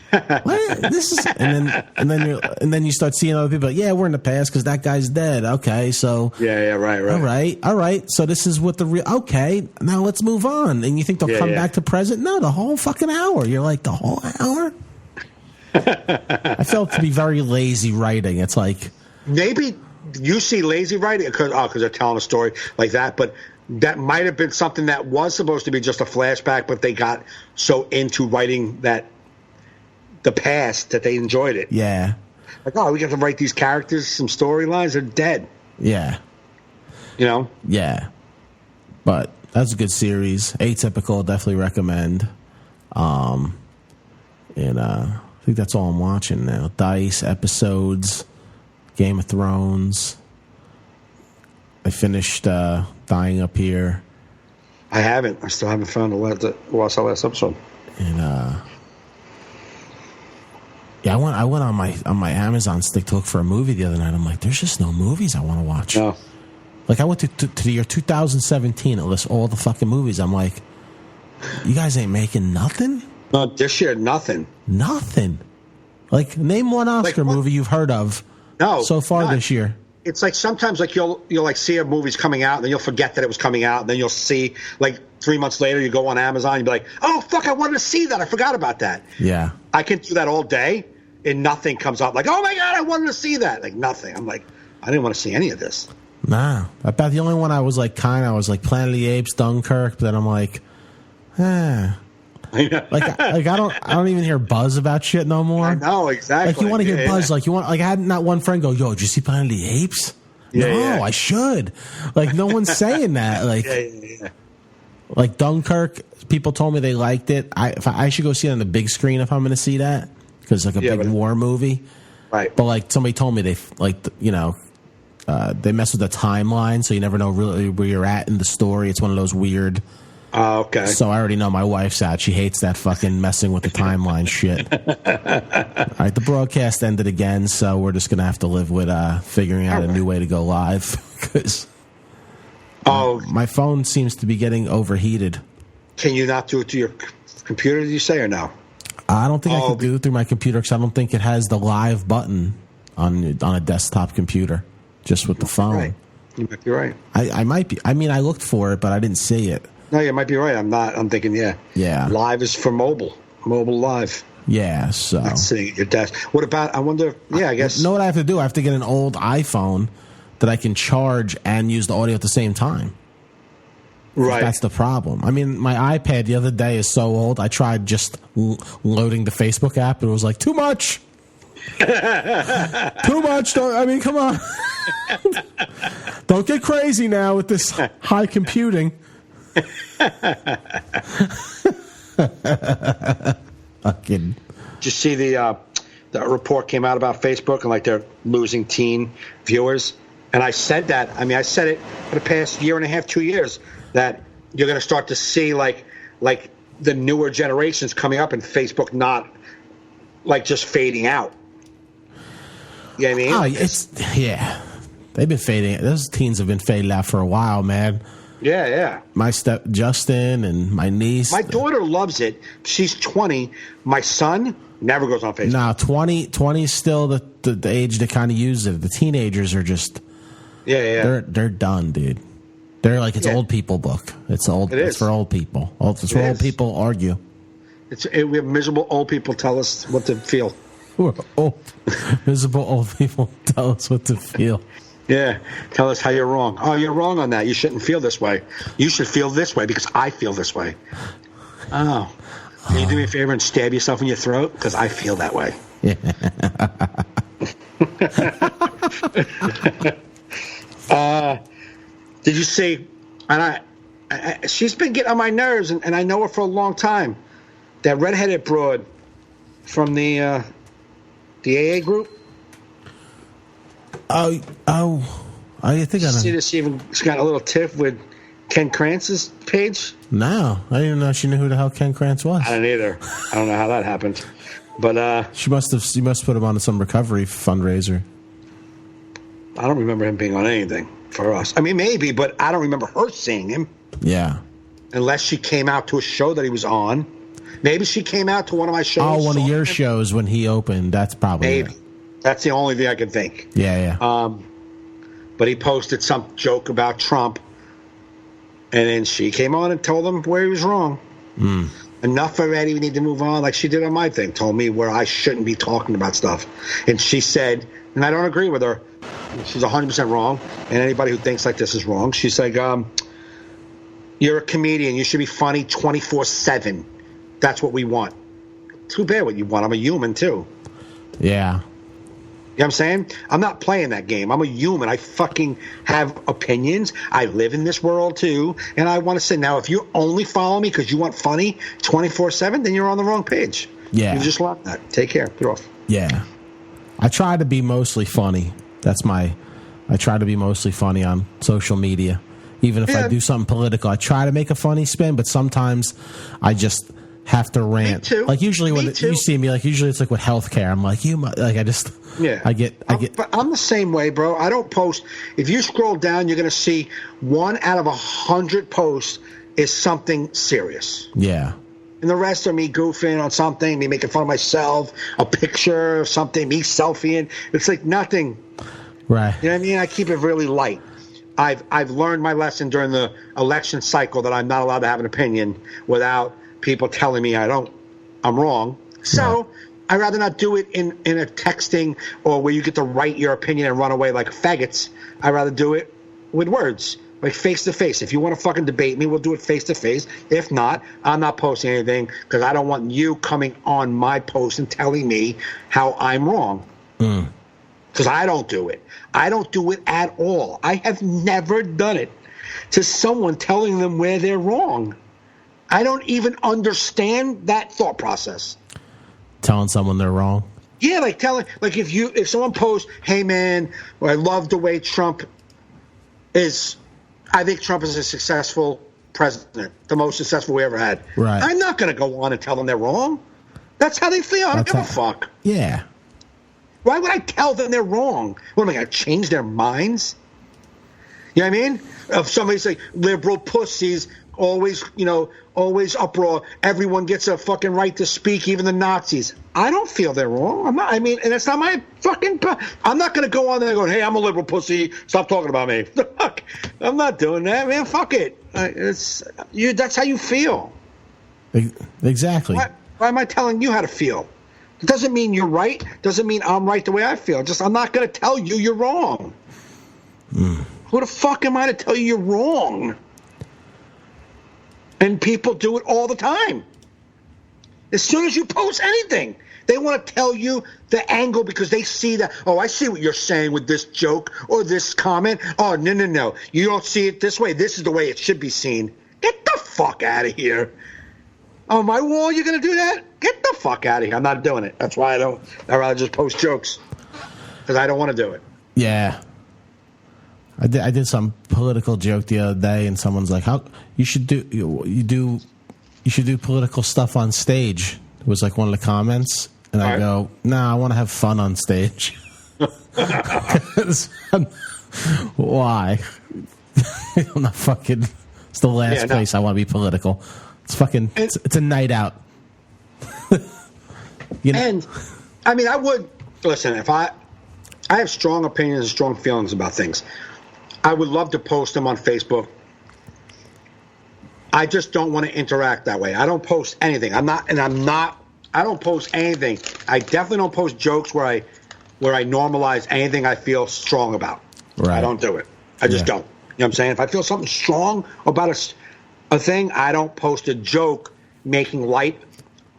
What? This is, and then you start seeing other people. Like, yeah, we're in the past because that guy's dead. Okay, so right. All right. So this is what the real. Okay, now let's move on. And you think they'll come back to present? No, the whole fucking hour. You're like the whole hour. I felt to be very lazy writing. It's like maybe you see lazy writing because they're telling a story like that, but. That might have been something that was supposed to be just a flashback, but they got so into writing the past that they enjoyed it. Yeah. Like, we got to write these characters, some storylines, they're dead. Yeah. You know? Yeah. But that's a good series. Atypical, definitely recommend. And I think that's all I'm watching now. Dice, episodes, Game of Thrones. I finished Dying Up Here. I haven't. I still haven't found the watch the last episode. And I went on my Amazon stick to look for a movie the other night. I'm like, there's just no movies I want to watch. No. Like I went to the year 2017. It lists all the fucking movies. I'm like, you guys ain't making nothing. No, this year nothing. Nothing. Like name one Oscar movie you've heard of. No. So far this year. It's like sometimes like you'll like see a movie's coming out and then you'll forget that it was coming out and then you'll see like 3 months later you go on Amazon and you'll be like, oh fuck, I wanted to see that, I forgot about that. Yeah, I can do that all day and nothing comes up like, oh my god, I wanted to see that. Like nothing. I'm like, I didn't want to see any of this. Nah, about the only one I was like Planet of the Apes, Dunkirk, but then I'm like, like I don't even hear buzz about shit no more. I know, exactly. Like you want to hear buzz, like you want, like I had not one friend go, yo, did you see Planet of the Apes? No, I should. Like no one's saying that. Like, like Dunkirk, people told me they liked it. I should go see it on the big screen if I'm going to see that because it's like a big war movie. Right. But like somebody told me they like they mess with the timeline, so you never know really where you're at in the story. It's one of those weird. Oh, okay. So I already know my wife's out. She hates that fucking messing with the timeline shit. All right, the broadcast ended again, so we're just going to have to live with figuring out a new way to go live. Because my phone seems to be getting overheated. Can you not do it to your computer, did you say, or no? I don't think I can do it through my computer because I don't think it has the live button on a desktop computer, just with the phone. Right. You might be right. I might be. I mean, I looked for it, but I didn't see it. No, you might be right. I'm not. I'm thinking, yeah. Yeah. Live is for mobile. Mobile live. Yeah, so. Not sitting at your desk. What about, I wonder, I guess. You know what I have to do? I have to get an old iPhone that I can charge and use the audio at the same time. Right. That's the problem. I mean, my iPad the other day is so old, I tried just loading the Facebook app, and it was like, too much. Too much. Come on. Don't get crazy now with this high computing. Fucking. Did you see the report came out about Facebook and like they're losing teen viewers? And I said that. I mean, I said it for the past year and a half, 2 years, that you're going to start to see like the newer generations coming up and Facebook not like just fading out. You know what I mean? Yeah. They've been fading. Those teens have been fading out for a while, man. Yeah. My step Justin and my niece. My daughter loves it. She's 20. My son never goes on Facebook. No, 20 is still the age to kind of use it. The teenagers are just they're done, dude. They're like it's old people book. It's old. It's for old people. It's for old people argue. We have miserable old people tell us what to feel. Miserable old people tell us what to feel. Yeah, tell us how you're wrong. Oh, you're wrong on that. You shouldn't feel this way. You should feel this way because I feel this way. Oh. Can you do me a favor and stab yourself in your throat? Because I feel that way. Did you see? And she's been getting on my nerves, and I know her for a long time. That redheaded broad from the AA group. I think I know. See this? She's got a little tiff with Ken Krantz's page. No, I didn't even know she knew who the hell Ken Krantz was. I don't either. I don't know how that happened, but she must put him on some recovery fundraiser. I don't remember him being on anything for us. I mean, maybe, but I don't remember her seeing him. Yeah. Unless she came out to a show that he was on. Maybe she came out to one of my shows. Oh, one of your shows when he opened. That's probably maybe. It. That's the only thing I can think. Yeah. But he posted some joke about Trump, and then she came on and told him where he was wrong. Enough already. We need to move on. Like she did on my thing. Told me where I shouldn't be talking about stuff. And she said, and I don't agree with her, she's 100% wrong, and anybody who thinks like this is wrong. She's like, you're a comedian. You should be funny 24/7. That's what we want. Too bad what you want. I'm a human, too. Yeah. You know what I'm saying? I'm not playing that game. I'm a human. I fucking have opinions. I live in this world, too. And I want to say, now, if you only follow me because you want funny 24/7, then you're on the wrong page. Yeah. You just want that. Take care. Get off. Yeah. I try to be mostly funny. I try to be mostly funny on social media. Even if I do something political, I try to make a funny spin, but sometimes I just have to rant. Me too. Like usually when you see me, like usually it's like with healthcare. I'm like, I get. But I'm the same way, bro. I don't post. If you scroll down, you're going to see 1 out of 100 posts is something serious. Yeah. And the rest are me goofing on something, me making fun of myself, a picture of something, me selfieing. It's like nothing. Right. You know what I mean? I keep it really light. I've learned my lesson during the election cycle that I'm not allowed to have an opinion without people telling me I'm wrong. So I'd rather not do it in a texting or where you get to write your opinion and run away like faggots. I'd rather do it with words, like face to face. If you want to fucking debate me, we'll do it face to face. If not, I'm not posting anything because I don't want you coming on my post and telling me how I'm wrong. Because I don't do it. I don't do it at all. I have never done it to someone telling them where they're wrong. I don't even understand that thought process. Telling someone they're wrong? Yeah, like if someone posts, hey man, I love the way Trump is, I think Trump is a successful president, the most successful we ever had. Right. I'm not going to go on and tell them they're wrong. That's how they feel. I don't give a fuck. Yeah. Why would I tell them they're wrong? What am I going to change their minds? You know what I mean? If somebody's like liberal pussies, always uproar. Everyone gets a fucking right to speak, even the Nazis. I don't feel they're wrong. And it's not my fucking. I'm not going to go on there going, hey, I'm a liberal pussy. Stop talking about me. Fuck. I'm not doing that, man. Fuck it. That's how you feel. Exactly. Why am I telling you how to feel? It doesn't mean you're right. Doesn't mean I'm right the way I feel. Just I'm not going to tell you you're wrong. Who the fuck am I to tell you you're wrong? And people do it all the time. As soon as you post anything, they want to tell you the angle because they see that, oh, I see what you're saying with this joke or this comment. Oh, no. You don't see it this way. This is the way it should be seen. Get the fuck out of here. On my wall, you're going to do that? Get the fuck out of here. I'm not doing it. That's why I'd rather just post jokes because I don't want to do it. Yeah. I did some political joke the other day, and someone's like, "How you should do political stuff on stage." It was like one of the comments, and I go, "Nah, I want to have fun on stage." Why? I'm not fucking. It's the last place I want to be political. It's fucking. It's a night out. You know? And I mean, I would listen if I have strong opinions and strong feelings about things. I would love to post them on Facebook. I just don't want to interact that way. I don't post anything. I don't post anything. I definitely don't post jokes where I normalize anything I feel strong about. Right. I don't do it. I just don't. You know what I'm saying? If I feel something strong about a thing, I don't post a joke making light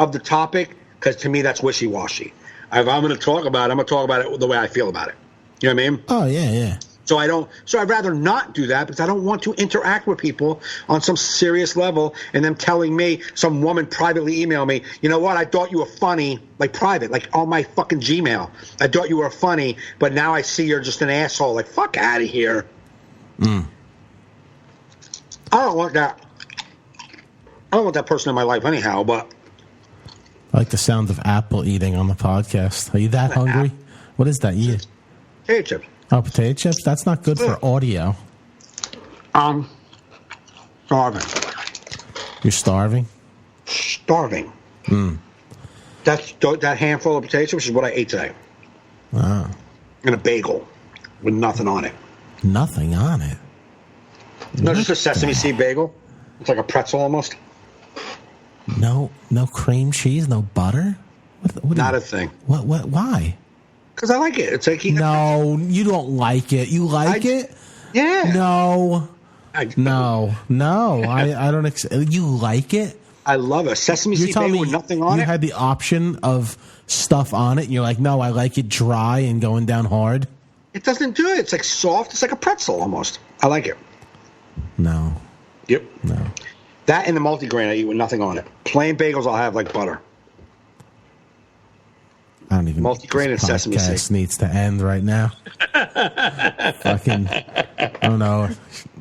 of the topic because to me that's wishy-washy. If I'm going to talk about it, I'm going to talk about it the way I feel about it. You know what I mean? Oh, yeah. So I'd rather not do that because I don't want to interact with people on some serious level and them telling me, some woman privately email me, you know what, I thought you were funny, like private, like on my fucking Gmail. I thought you were funny, but now I see you're just an asshole. Like, fuck out of here. I don't want that. I don't want that person in my life anyhow, but. I like the sound of apple eating on the podcast. Are you that hungry? What is that? Potato chips. Oh, potato chips? That's not good for audio. Starving. You're starving? Starving. That handful of potato chips is what I ate today. Wow. And a bagel with nothing on it. Nothing on it? No, just a sesame seed bagel. It's like a pretzel almost. No cream cheese, no butter? What Not a thing. What? Why? Because I like it. It's like no, you don't like it. You like it? Yeah. No. I don't. You like it? I love a sesame seed bagel with nothing on it. You had the option of stuff on it, and you're like, no, I like it dry and going down hard. It doesn't do it. It's like soft. It's like a pretzel almost. I like it. No. Yep. No. That and the multigrain I eat with nothing on it. Plain bagels I'll have like butter. I don't even. Multigrain and sesame seed. This needs to end right now. Fucking. I don't know.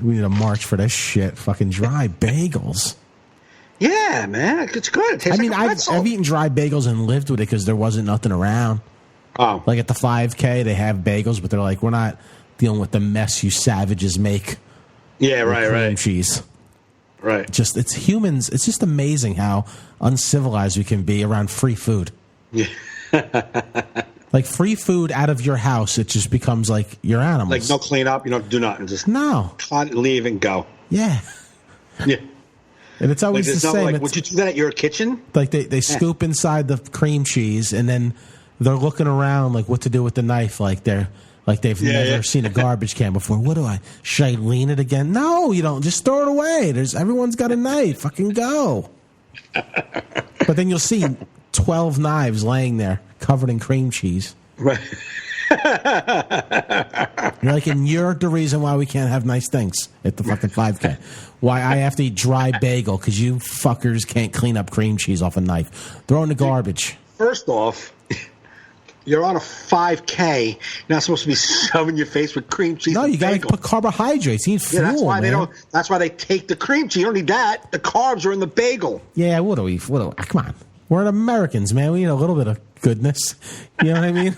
We need a march for this shit. Fucking dry bagels. Yeah, man, it's good. It tastes like a pretzel. I've eaten dry bagels and lived with it because there wasn't nothing around. Oh, like at the 5K, they have bagels, but they're like, we're not dealing with the mess you savages make. Yeah, right. Cream cheese. Right. Just it's humans. It's just amazing how uncivilized we can be around free food. Yeah. Like free food out of your house, it just becomes like your animals. Like no cleanup, you don't do nothing. Just cut, leave, and go. Yeah. Yeah. And it's always the same. Like, would you do that at your kitchen? Like they scoop inside the cream cheese, and then they're looking around like what to do with the knife. Like they've never seen a garbage can before. What do I? Should I lean it again? No, you don't. Just throw it away. Everyone's got a knife. Fucking go. But then you'll see 12 knives laying there covered in cream cheese. Right. You're like, and you're the reason why we can't have nice things at the fucking 5K. Why I have to eat dry bagel because you fuckers can't clean up cream cheese off a knife. Throw in the garbage. First off, you're on a 5K. You're not supposed to be shoving your face with cream cheese. No, you got to put carbohydrates. You need fuel, that's why man. That's why they take the cream cheese. You don't need that. The carbs are in the bagel. Yeah, what do we? Come on. We're Americans, man. We need a little bit of goodness. You know what I mean?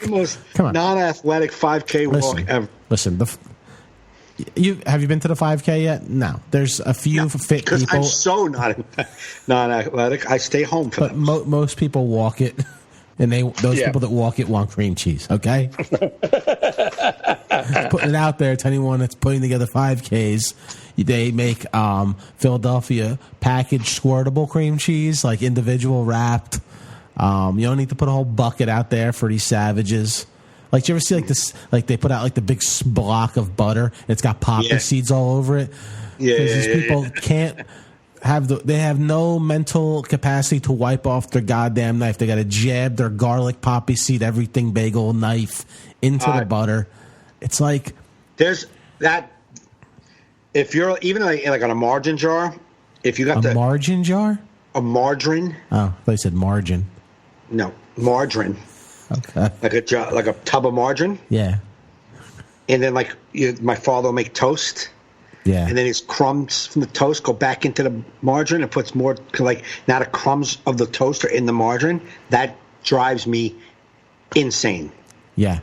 The most non-athletic 5K walk ever. Listen, have you been to the 5K yet? No. There's a few fit people. Because I'm so non-athletic. I stay home for them. But most people walk it, and those people that walk it want cream cheese, okay? Putting it out there to anyone that's putting together 5Ks. They make Philadelphia packaged squirtable cream cheese, like individual wrapped. You don't need to put a whole bucket out there for these savages. Like, do you ever see like this? Like they put out like the big block of butter and it's got poppy seeds all over it. These people can't have they have no mental capacity to wipe off their goddamn knife. They got to jab their garlic, poppy seed, everything bagel knife into the butter. It's like there's that. If you're even like on a margarine jar, if you got a margarine jar, a margarine. Oh, I thought you said margin. No, margarine. Okay. Like a tub of margarine. Yeah. And then my father will make toast. Yeah. And then his crumbs from the toast go back into the margarine and puts more, now the crumbs of the toast are in the margarine. That drives me insane. Yeah.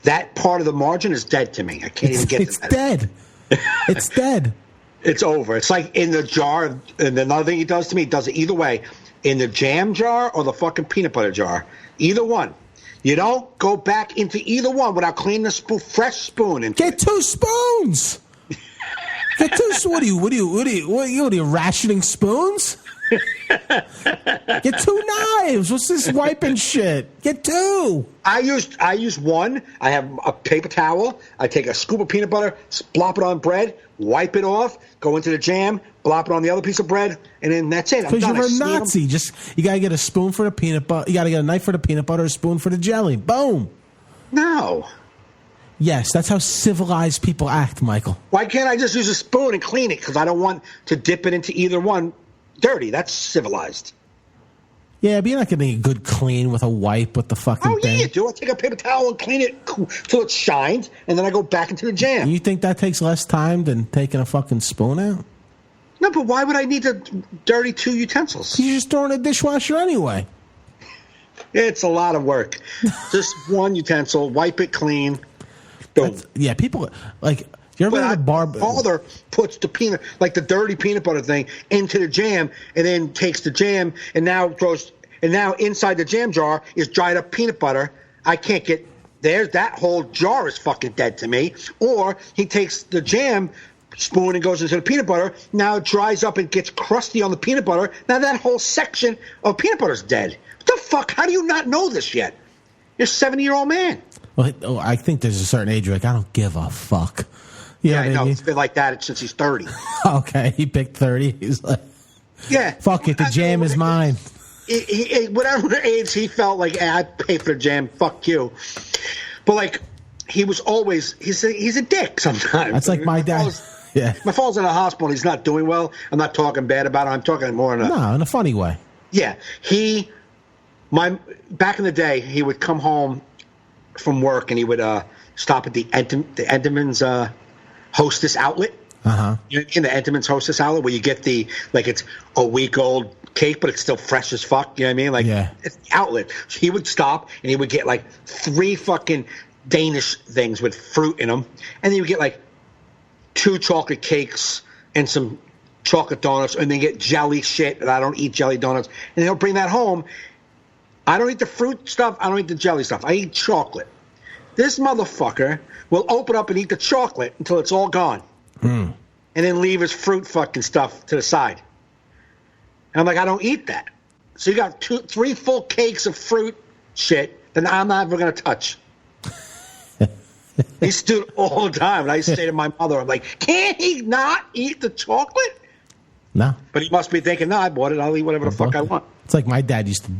That part of the margarine is dead to me. I can't even get it. It's dead. It's dead. It's over. It's like in the jar. And another thing he does to me, he does it either way. In the jam jar or the fucking peanut butter jar. Either one. You don't go back into either one without cleaning the fresh spoon. Get 2 spoons. Get 2. What are you rationing spoons? Get 2 knives. What's this wiping shit? Get 2. I use one. I have a paper towel. I take a scoop of peanut butter, plop it on bread, wipe it off, go into the jam, plop it on the other piece of bread, and then that's it. Because you're a Nazi. You gotta get a spoon for the peanut butter. You gotta get a knife for the peanut butter, a spoon for the jelly. Boom. No. Yes, that's how civilized people act, Michael. Why can't I just use a spoon and clean it? Because I don't want to dip it into either one dirty. That's civilized. Yeah, but you're not getting a good clean with a wipe with the fucking thing. Oh, yeah, you do. I take a paper towel and clean it till it shines, and then I go back into the jam. You think that takes less time than taking a fucking spoon out? No, but why would I need to dirty 2 utensils? You just throw in a dishwasher anyway. It's a lot of work. Just one utensil, wipe it clean. Boom. Yeah, people like. You ever go to the bar? My father puts the dirty peanut butter thing into the jam, and then takes the jam, and now inside the jam jar is dried up peanut butter. I can't get there. That whole jar is fucking dead to me. Or he takes the jam spoon and goes into the peanut butter. Now it dries up and gets crusty on the peanut butter. Now that whole section of peanut butter is dead. What the fuck? How do you not know this yet? You're a 70-year-old man. Well, I think there's a certain age where I don't give a fuck. Yeah, I know. It's been like that since he's 30. Okay, he picked 30. He's like, yeah, fuck it, the jam is mine. Whatever age he felt like, I pay for the jam, fuck you. But he was always, he's a dick sometimes. That's like my dad. Yeah, my father's in a hospital. He's not doing well. I'm not talking bad about him. I'm talking more in a funny way. Yeah, back in the day, he would come home from work and he would stop at the Entenmann's Hostess outlet. Uh-huh. In the Entenmann's Hostess outlet where you get it's a week old cake, but it's still fresh as fuck. You know what I mean? It's the outlet. So he would stop and he would get 3 fucking Danish things with fruit in them. And then he would get 2 chocolate cakes and some chocolate donuts, and then get jelly shit. And I don't eat jelly donuts. And he'll bring that home. I don't eat the fruit stuff. I don't eat the jelly stuff. I eat chocolate. This motherfucker will open up and eat the chocolate until it's all gone. And then leave his fruit fucking stuff to the side. And I'm like, I don't eat that. So you got 3 full cakes of fruit shit that I'm not ever going to touch. He stood all the time. And I used to say to my mother, I'm like, can't he not eat the chocolate? No. But he must be thinking, no, I bought it. I'll eat whatever the fuck I want. It's like my dad used to...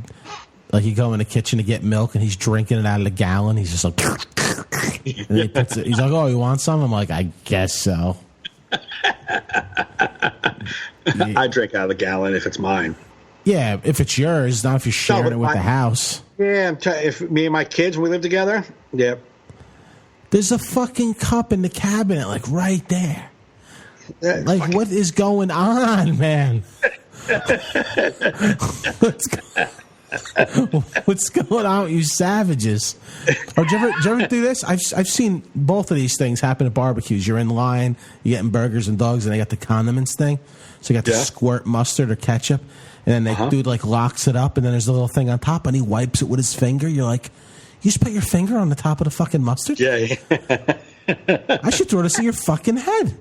you go in the kitchen to get milk, and he's drinking it out of the gallon. He's just like, and he's like, "Oh, you want some?" I'm like, "I guess so." I drink out of the gallon if it's mine. Yeah, if it's yours, not if you're sharing it with the house. Yeah, if me and my kids, when we live together, yeah. There's a fucking cup in the cabinet, right there. What is going on, man? What's going on with you savages? Or did you ever do this? I've seen both of these things happen at barbecues. You're in line, you're getting burgers and dogs, and they got the condiments thing. So you got to squirt mustard or ketchup, and then the dude locks it up, and then there's a little thing on top, and he wipes it with his finger. You're like, you just put your finger on the top of the fucking mustard? Yeah. I should throw this in your fucking head.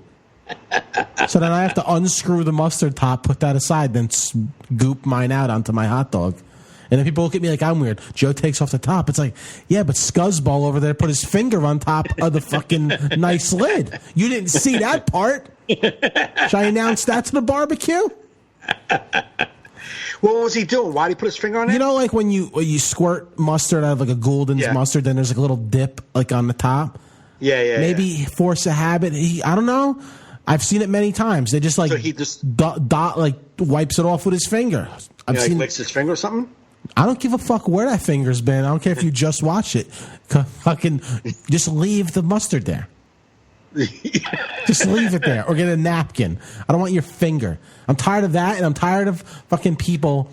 So then I have to unscrew the mustard top, put that aside, then scoop mine out onto my hot dog. And then people look at me like I'm weird. Joe takes off the top. It's like, yeah, but Scuzzball over there put his finger on top of the fucking nice lid. You didn't see that part. Should I announce that to the barbecue? What was he doing? Why did he put his finger on it? You know, like when you squirt mustard out of like a Gould's mustard, then there's like a little dip like on the top. Yeah. Maybe force a habit. I don't know. I've seen it many times. They just like So he just like wipes it off with his finger. I've seen licks his finger or something. I don't give a fuck where that finger's been. I don't care if you just watch it. Fucking just leave the mustard there. Just leave it there or get a napkin. I don't want your finger. I'm tired of that, and I'm tired of fucking people.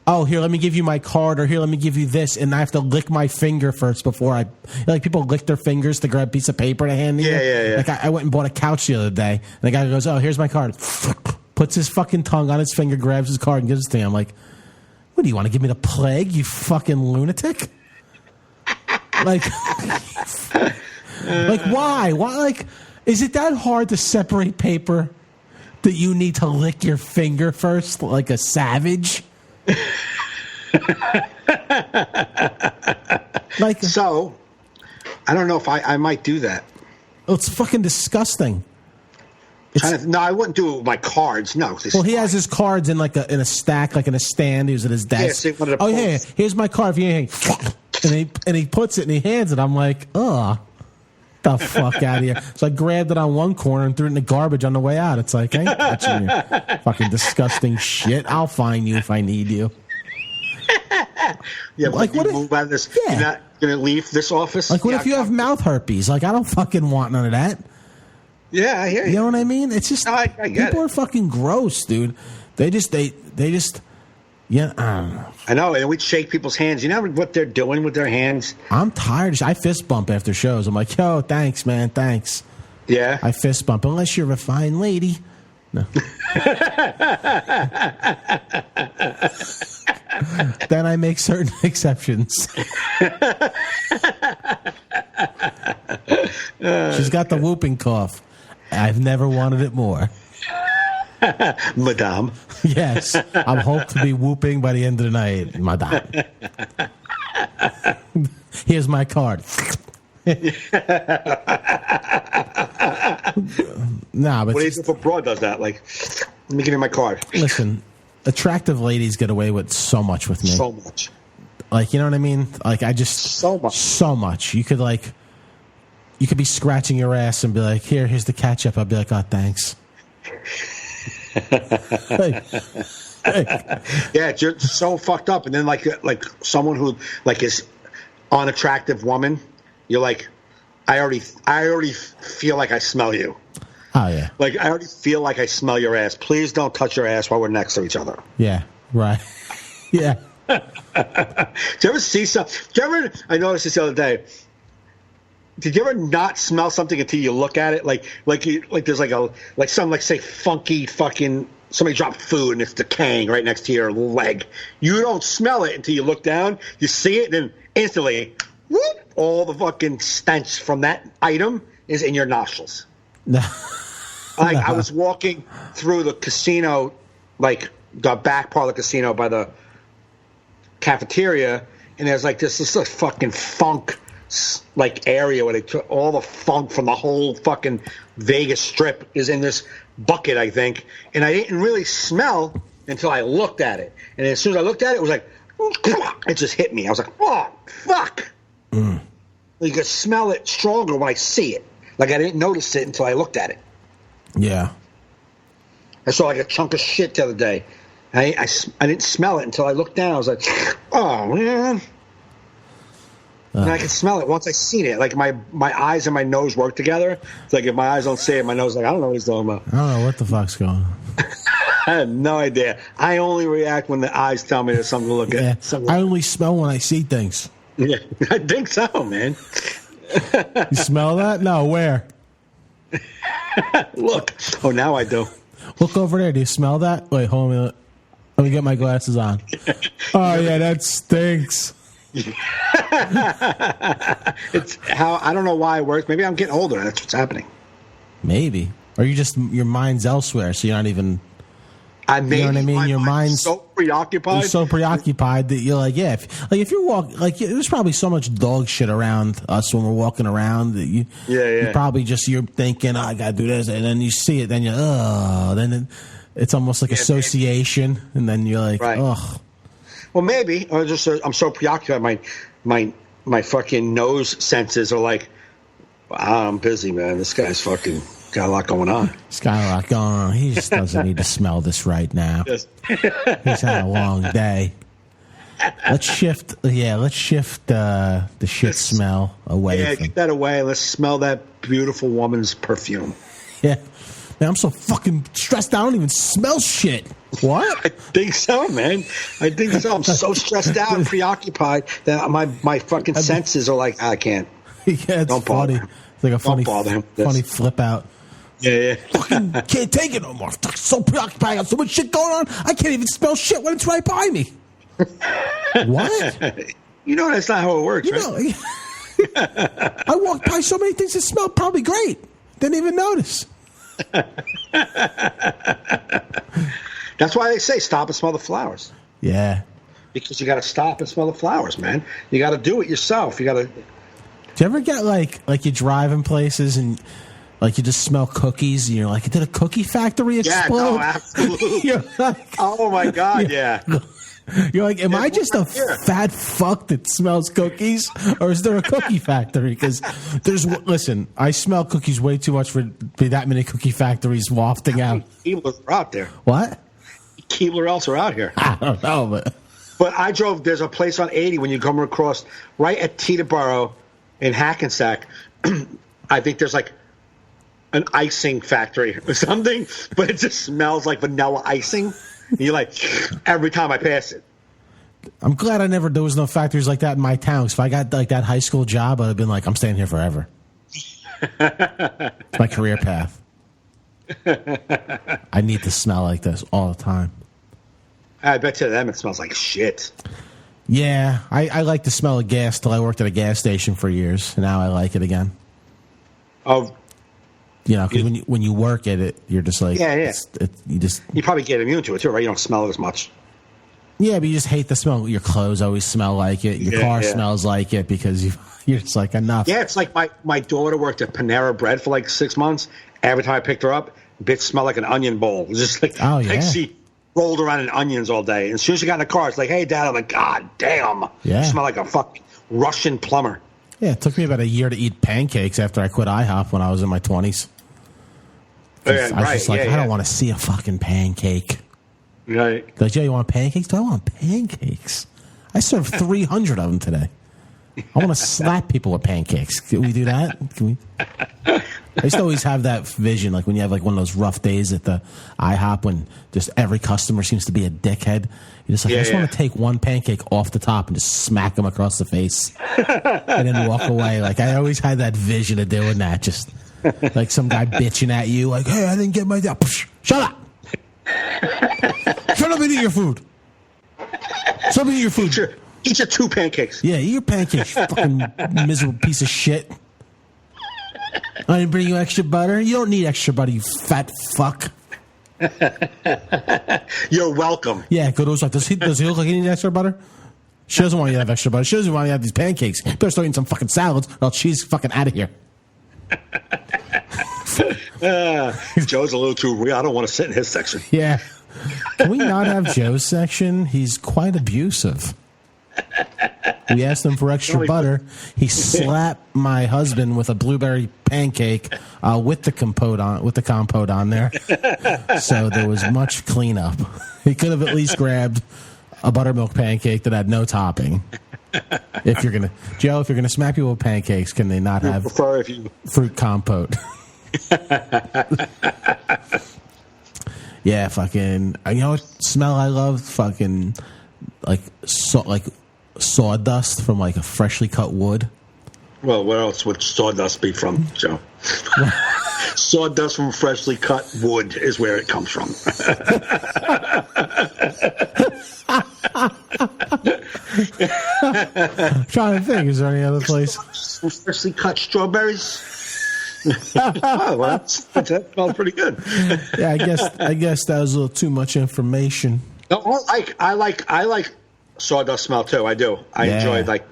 Oh, here, let me give you my card, or here, let me give you this, and I have to lick my finger first before I. Like people lick their fingers to grab a piece of paper to hand you. Yeah. Like I went and bought a couch the other day, and the guy goes, "Oh, here's my card." Puts his fucking tongue on his finger, grabs his card, and gives it to me. I'm like, "What do you want to give me the plague, you fucking lunatic?" Like, like why? Why? Like, is it that hard to separate paper that you need to lick your finger first, like a savage? Like, so, I don't know if I might do that. It's fucking disgusting. No, I wouldn't do it with my cards. No. Well, he has his cards in like in a stack, like in a stand. He was at his desk. Yeah, oh yeah, here's my card. And he puts it and he hands it. I'm like, ugh. The fuck out of here. So I grabbed it on one corner and threw it in the garbage on the way out. It's like, I ain't touching your fucking disgusting shit. I'll find you if I need you. Yeah, like what? Move out of this. Yeah. You're not gonna leave this office. Like what if you have mouth herpes? Like I don't fucking want none of that. Yeah, I hear you. You know what I mean? It's just I get people it. are fucking gross, dude. They just yeah, I don't know. I know, and we'd shake people's hands. You know what they're doing with their hands? I'm tired. I fist bump after shows. I'm like, yo, thanks, man, thanks. Yeah. I fist bump, unless you're a fine lady. No. Then I make certain exceptions. She's got the whooping cough. I've never wanted it more. Madame. Yes. I'm hoped to be whooping by the end of the night, madame. Here's my card. Nah, but what do you think if a broad does that? Like, let me give you my card. Listen, attractive ladies get away with so much with me. So much. Like, you know what I mean? Like, I just so much. So much. You could be scratching your ass and be like, here's the ketchup. I'd be like, oh, thanks. Hey. Yeah, you're so fucked up. And then like someone who like is unattractive woman, you're like, I already feel like I smell you. Oh yeah. Like I already feel like I smell your ass. Please don't touch your ass while we're next to each other. Yeah. Right. Yeah. Do you ever see some? I noticed this the other day. Did you ever not smell something until you look at it? Like there's some say funky fucking somebody dropped food and it's decaying right next to your leg. You don't smell it until you look down. You see it, and then instantly, whoop, all the fucking stench from that item is in your nostrils. No. Like I was walking through the casino, like the back part of the casino by the cafeteria, and there's like this fucking funk like area where they took all the funk from the whole fucking Vegas Strip is in this bucket, I think, and I didn't really smell until I looked at it, and as soon as I looked at it, it was like it just hit me. I was like, oh fuck. You can smell it stronger when I see it. Like I didn't notice it until I looked at it. Yeah. I saw like a chunk of shit the other day. I didn't smell it until I looked down. I was like, oh man. And I can smell it once I seen it. Like my eyes and my nose work together. It's like if my eyes don't see it, my nose is like, I don't know what he's talking about. I don't know what the fuck's going on. I have no idea. I only react when the eyes tell me there's something to look at. I only smell when I see things. Yeah, I think so, man. You smell that? No, where? Look. Oh, now I do. Look over there. Do you smell that? Wait, hold on. Let me get my glasses on. Oh, yeah, that stinks. It's how I don't know why it works. Maybe I'm getting older. That's what's happening. Maybe, or your mind's elsewhere, so you're not even. I made You know what I mean? Your mind's so preoccupied. You're so preoccupied that you're like, yeah. If you're walking, like, there's probably so much dog shit around us when we're walking around that you probably you're thinking, oh, I gotta do this, and then you see it, then you're, it's almost like association, and then you're like, ugh. Well, maybe, or just I'm so preoccupied. My fucking nose senses are like, I'm busy, man. This guy's fucking got a lot going on. He's got a lot going on. He just doesn't need to smell this right now. He's had a long day. Let's shift the shit smell away. Yeah, get that away. Let's smell that beautiful woman's perfume. Yeah. Man, I'm so fucking stressed out. I don't even smell shit. What? I think so, man. I think so. I'm so stressed out and preoccupied that my fucking senses are like, I can't. Yeah, it's funny. It's like a funny flip out. Yeah. Fucking can't take it no more. I'm so preoccupied. I got so much shit going on. I can't even smell shit when it's right by me. What? You know that's not how it works, right? I walked by so many things that smelled probably great. Didn't even notice. That's why they say stop and smell the flowers. Yeah. Because you got to stop and smell the flowers, man. You got to do it yourself. You got to. Do you ever get like you drive in places and like you just smell cookies and you're like, did a cookie factory explode? Yeah, no, absolutely. You're like, oh my God, yeah. You're like, am I just a fat fuck that smells cookies, or is there a cookie factory? Because listen, I smell cookies way too much for that many cookie factories wafting out. Keebler are out there. What? Keebler else are out here. I don't know, but I drove. There's a place on 80 when you come across right at Teterboro in Hackensack. I think there's like an icing factory or something, but it just smells like vanilla icing. And you're like, every time I pass it. I'm glad there was no factories like that in my town. Because if I got like that high school job, I'd have been like, I'm staying here forever. It's my career path. I need to smell like this all the time. I bet you to them it smells like shit. Yeah, I like the smell of gas till I worked at a gas station for years. And now I like it again. Oh, you know, because when you work at it, you're just like, you probably get immune to it too, right? You don't smell it as much. Yeah, but you just hate the smell. Your clothes always smell like it. Your car smells like it because you're just like, enough. Yeah, it's like my daughter worked at Panera Bread for like 6 months. Every time I picked her up, bitch smelled like an onion bowl. It was just like, like she rolled around in onions all day. And as soon as she got in the car, it's like, hey, Dad. I'm like, God damn. Yeah. You smell like a fucking Russian plumber. Yeah, it took me about a year to eat pancakes after I quit IHOP when I was in my 20s. I was just like, I don't want to see a fucking pancake. Right. Like, Joe, you want pancakes? Do I want pancakes? I served 300 of them today. I want to slap people with pancakes. Can we do that? I used to always have that vision, like when you have like one of those rough days at the IHOP when just every customer seems to be a dickhead. You're just like, I just want to take one pancake off the top and just smack them across the face and then walk away. Like, I always had that vision of doing that. Just like some guy bitching at you, like, hey, I didn't get my... Shut up! Shut up and eat your food. Shut up and eat your food. Eat your 2 pancakes. Yeah, eat your pancakes, you fucking miserable piece of shit. I didn't bring you extra butter. You don't need extra butter, you fat fuck. You're welcome. Yeah, Godot's like, does he look like he needs extra butter? She doesn't want you to have extra butter. She doesn't want you to have these pancakes. You better start eating some fucking salads, or else she's fucking out of here. Joe's a little too real. I don't want to sit in his section. Yeah. Can we not have Joe's section? He's quite abusive. We asked him for extra butter. He slapped my husband with a blueberry pancake with the compote on there. So there was much cleanup. He could have at least grabbed a buttermilk pancake that had no topping. If you're gonna smack people with pancakes, can they not have fruit compote? Yeah, fucking. You know what smell I love? Fucking like sawdust from like a freshly cut wood. Well, where else would sawdust be from, Joe? Sawdust from freshly cut wood is where it comes from. I'm trying to think. Is there any other place? Freshly cut strawberries. Oh, well, that smells pretty good. Yeah, I guess that was a little too much information. No, I like sawdust smell too. I do. I enjoy like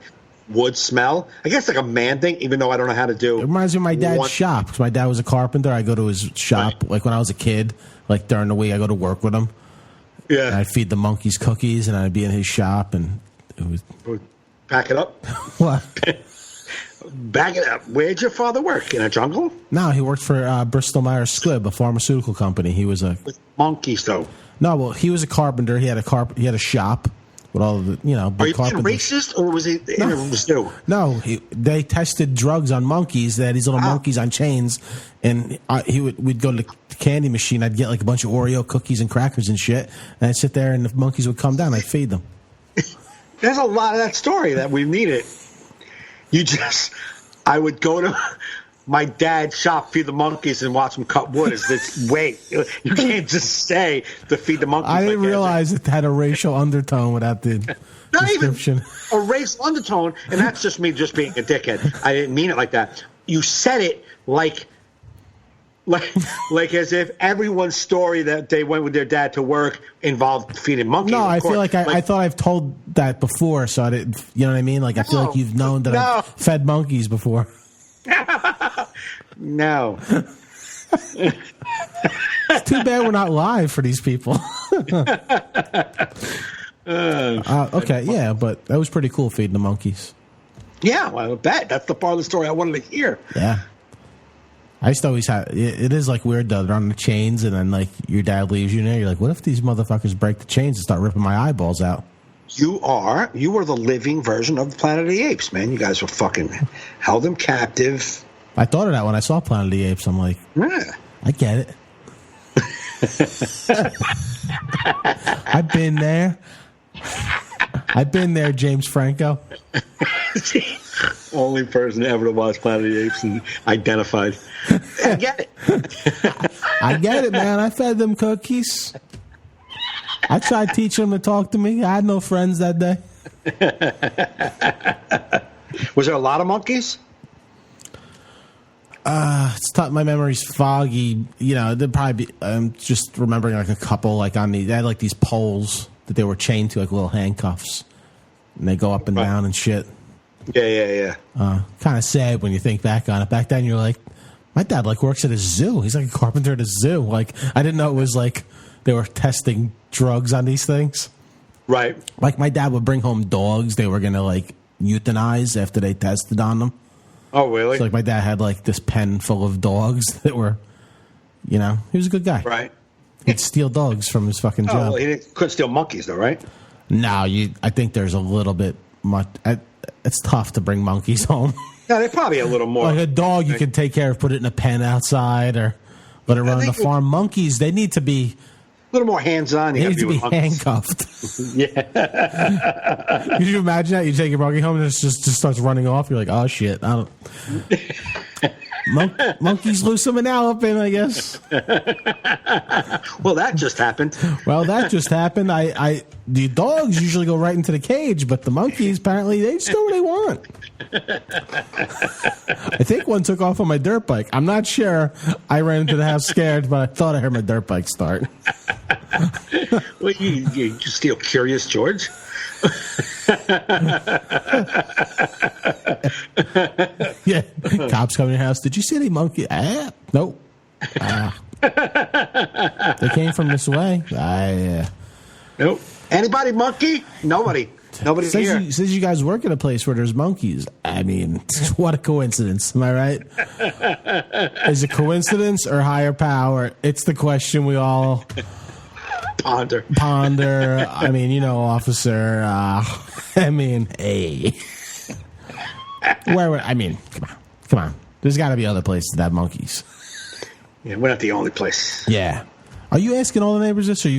wood smell. I guess like a man thing, even though I don't know how to do. It reminds me of my dad's shop because my dad was a carpenter. I go to his shop like when I was a kid. Like during the week, I go to work with him. Yeah, and I'd feed the monkeys cookies, and I'd be in his shop, and it was pack it up. What? Back it up. Where'd your father work? In a jungle? No, he worked for Bristol Myers Squibb, a pharmaceutical company. He was with monkeys, though. No, well, he was a carpenter. He had a shop with all the big Are you being racist, or was he in a zoo? No, they tested drugs on monkeys. They had these little monkeys on chains, and we'd go to the candy machine. I'd get like a bunch of Oreo cookies and crackers and shit, and I'd sit there, and the monkeys would come down. I'd feed them. There's a lot of that story that we needed. I would go to my dad's shop, feed the monkeys, and watch them cut wood. You can't just say to feed the monkeys. I didn't realize it had a racial undertone without the description. Even a racial undertone, and that's just me just being a dickhead. I didn't mean it like that. You said it like as if everyone's story that they went with their dad to work involved feeding monkeys. No, I feel like I thought I've told that before, so I didn't. You know what I mean? Like I feel like you've known that I've fed monkeys before. No. It's too bad we're not live for these people. Okay, yeah, but that was pretty cool feeding the monkeys. Yeah, well, I bet that's the part of the story I wanted to hear. Yeah. I used to always have it is like weird though. They're on the chains, and then like your dad leaves you there. You're like, what if these motherfuckers break the chains and start ripping my eyeballs out? You were the living version of Planet of the Apes, man. You guys were fucking held them captive. I thought of that when I saw Planet of the Apes. I'm like, yeah, I get it. I've been there. I've been there, James Franco. Only person ever to watch Planet of the Apes and identified. I get it. I get it, man. I fed them cookies. I tried teaching them to talk to me. I had no friends that day. Was there a lot of monkeys? It's tough. My memory's foggy. You know, there'd probably be. I'm just remembering like a couple. Like they had like these poles that they were chained to, like little handcuffs, and they go up and down and shit. Yeah. Kind of sad when you think back on it. Back then, you're like, my dad like works at a zoo. He's like a carpenter at a zoo. Like I didn't know it was like they were testing drugs on these things. Right. Like my dad would bring home dogs they were gonna like euthanize after they tested on them. Oh, really? So like my dad had like this pen full of dogs that were, you know, he was a good guy. Right. He'd steal dogs from his fucking job. Well, he couldn't steal monkeys though, right? No, I think there's a little bit much. It's tough to bring monkeys home. Yeah, they're probably a little more. Like a dog, you can take care of, put it in a pen outside, or let it run the farm. Monkeys, they need to be a little more hands-on. They need to be handcuffed. Yeah. Could you imagine that? You take your monkey home and it just starts running off. You're like, oh shit! I don't. Monkeys loose them and alloping, I guess. Well, that just happened. The dogs usually go right into the cage, but the monkeys apparently they just go where they want. I think one took off on my dirt bike. I'm not sure. I ran into the house scared, but I thought I heard my dirt bike start. Well, you steal Curious George? Yeah, cops come to your house. Did you see any monkey? Nope. They came from this way. Nope. Anybody monkey? Nobody. Nobody's here. Says you guys work at a place where there's monkeys. I mean, what a coincidence. Am I right? Is it coincidence or higher power? It's the question we all ponder. I mean, you know, officer. I mean, hey. Come on. There's got to be other places that have monkeys. Yeah, we're not the only place. Yeah. Are you asking all the neighbors this, or are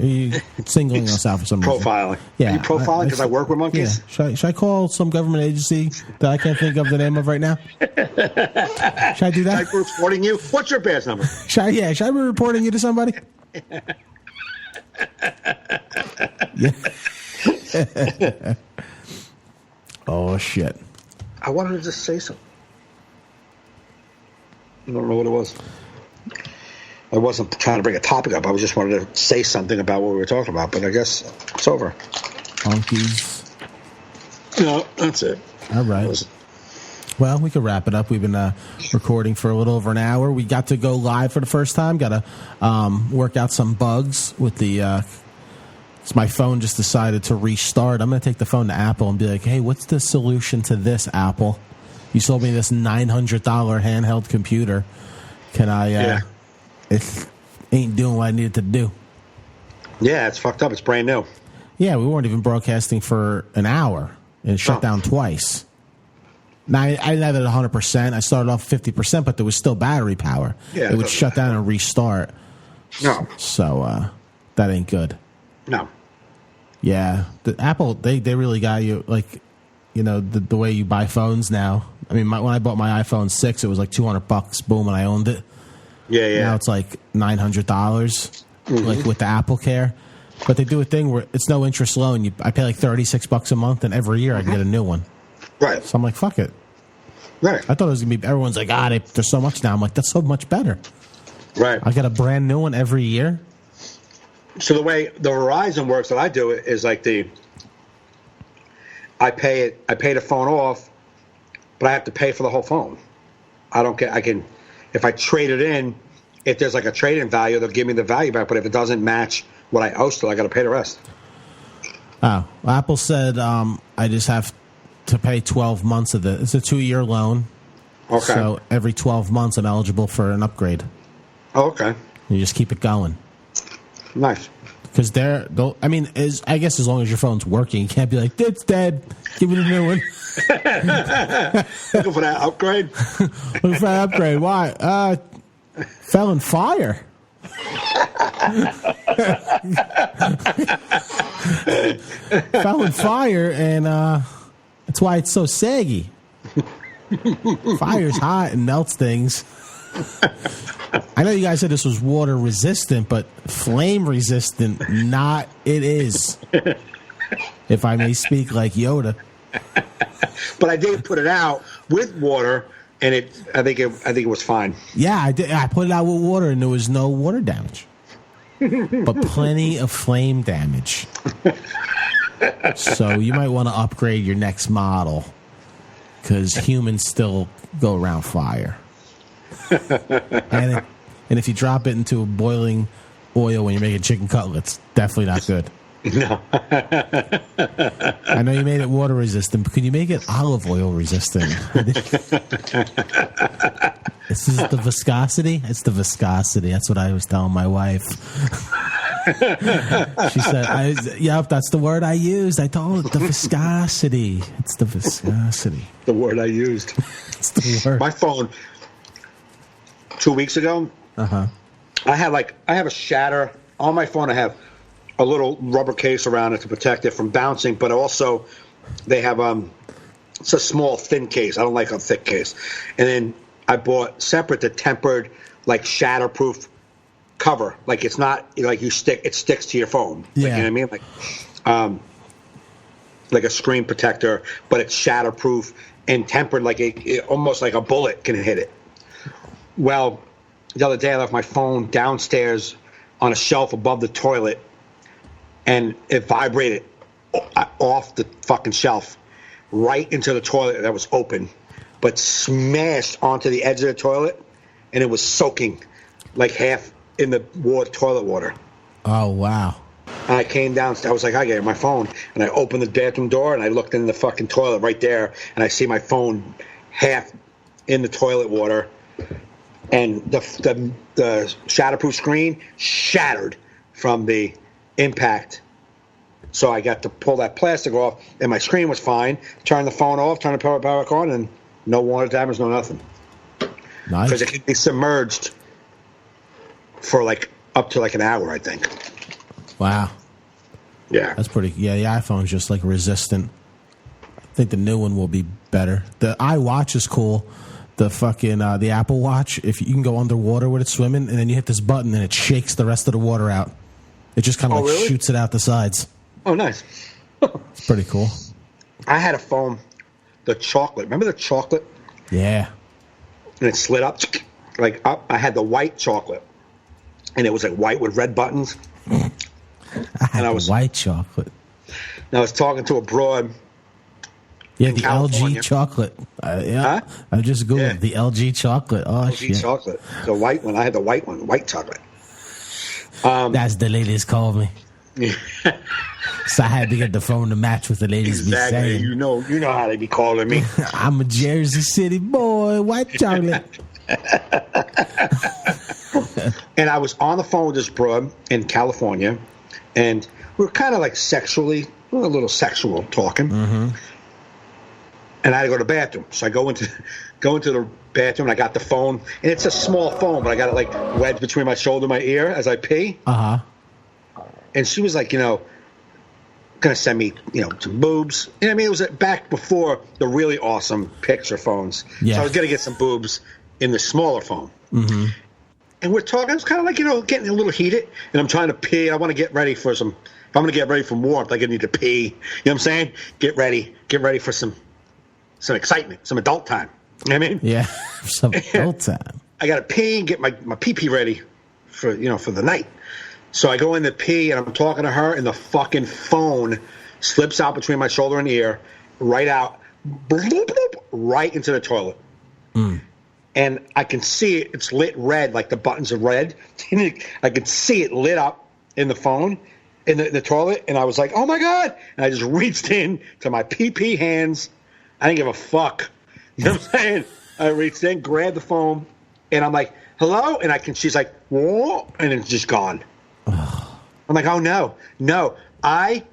you singling us out for some reason? Profiling. Yeah. Are you profiling because I work with monkeys? Yeah. Should I call some government agency that I can't think of the name of right now? Should I do that? Should I be reporting you? What's your badge number? Should I be reporting you to somebody? Yeah. Oh, shit. I wanted to just say something. I don't know what it was. I wasn't trying to bring a topic up. I was just wanted to say something about what we were talking about, but I guess it's over. Monkeys. No, that's it. All right. Well, we could wrap it up. We've been recording for a little over an hour. We got to go live for the first time. Got to work out some bugs with the. My phone just decided to restart. I'm going to take the phone to Apple and be like, "Hey, what's the solution to this, Apple? You sold me this $900 handheld computer. Can I? It ain't doing what I needed to do." Yeah, it's fucked up. It's brand new. Yeah, we weren't even broadcasting for an hour, and it shut down twice. Now, I didn't have it at 100%. I started off 50%, but there was still battery power. Yeah, it would shut down and restart. No. So that ain't good. No. Yeah. The Apple, they really got you, like, you know, the way you buy phones now. I mean, when I bought my iPhone 6, it was like $200, boom, and I owned it. Yeah, yeah. Now it's like $900, like with the Apple Care. But they do a thing where it's no interest loan. I pay like $36 a month, and every year I can get a new one. Right. So I'm like, fuck it. Right. I thought it was going to be, everyone's like, there's so much now. I'm like, that's so much better. Right. I get a brand new one every year. So the way the Verizon works that I do it is like I pay the phone off, but I have to pay for the whole phone. If I trade it in, if there's like a trade-in value, they'll give me the value back. But if it doesn't match what I owe still, I got to pay the rest. Oh, well, Apple said I just have to pay 12 months of it. It's a 2-year loan. Okay. So every 12 months, I'm eligible for an upgrade. Oh, okay. You just keep it going. Nice. Because I guess as long as your phone's working, you can't be like, it's dead. Give me the new one. Looking for that upgrade? Looking for that upgrade. Why? Fell in fire. Fell in fire, and that's why it's so saggy. Fire's hot and melts things. I know you guys said this was water resistant, but flame resistant, not it is. If I may speak like Yoda. But I did put it out with water, and I think it was fine. Yeah, I did. I put it out with water, and there was no water damage, but plenty of flame damage. So you might want to upgrade your next model, because humans still go around fire. And if you drop it into a boiling oil when you're making chicken cutlets, definitely not good. No. I know you made it water resistant, but could you make it olive oil resistant? This is the viscosity? It's the viscosity. That's what I was telling my wife. She said, yep, that's the word I used. I told her, the viscosity. It's the viscosity. The word I used. It's the word. My phone, 2 weeks ago, I have a shatter. On my phone, I have a little rubber case around it to protect it from bouncing, but also they have it's a small, thin case. I don't like a thick case. And then I bought separate the tempered, like, shatterproof cover. Like, it's not like it sticks to your phone. Yeah. Like, you know what I mean? Like a screen protector, but it's shatterproof and tempered like almost like a bullet can hit it. Well, the other day I left my phone downstairs on a shelf above the toilet, and it vibrated off the fucking shelf right into the toilet that was open, but smashed onto the edge of the toilet, and it was soaking like half in the toilet water. Oh, wow. And I came downstairs. I was like, I got my phone. And I opened the bathroom door, and I looked in the fucking toilet right there, and I see my phone half in the toilet water. And the shatterproof screen shattered from the impact. So I got to pull that plastic off, and my screen was fine. Turn the phone off, turn the power back on, and no water damage, no nothing. Nice. Because it can be submerged for like up to like an hour, I think. Wow. Yeah. That's pretty. Yeah, the iPhone's just like resistant. I think the new one will be better. The iWatch is cool. The fucking the Apple Watch, if you can go underwater with it swimming, and then you hit this button and it shakes the rest of the water out. It just kind of really? shoots it out the sides. Oh, nice. It's pretty cool. I had a phone, the chocolate. Remember the chocolate? Yeah. And it slid up. I had the white chocolate, and it was like white with red buttons. I had white chocolate. And I was talking to a broad. Yeah, the California. LG chocolate. Huh? I just googled the LG chocolate. Oh, LG shit. chocolate. The white one. I had the white one, white chocolate. That's the ladies called me. So I had to get the phone to match what the ladies Exactly. be saying. You know how they be calling me. I'm a Jersey City boy, white chocolate. And I was on the phone with this broad in California, and we were kind of like a little sexual talking. Mm-hmm. And I had to go to the bathroom. So I go into the bathroom, and I got the phone. And it's a small phone, but I got it like wedged between my shoulder and my ear as I pee. Uh-huh. And she was like, going to send me, some boobs. And I mean, it was back before the really awesome picture phones. Yeah. So I was going to get some boobs in the smaller phone. Mm-hmm. And we're talking. It's kind of like, getting a little heated. And I'm trying to pee. I want to get ready for some. If I'm going to get ready for warmth, I need to pee. You know what I'm saying? Get ready for some excitement, some adult time. You know what I mean? Yeah, some adult time. I got to pee and get my pee ready for the night. So I go in to pee, and I'm talking to her, and the fucking phone slips out between my shoulder and ear, right out, bloop, bloop, right into the toilet. Mm. And I can see it. It's lit red, like the buttons are red. I could see it lit up in the phone, in the toilet, and I was like, oh, my God. And I just reached in to my pee hands. I didn't give a fuck. You know what I'm saying? I reached in, grabbed the phone, and I'm like, hello? And she's like, whoa, and it's just gone. I'm like, oh, no. I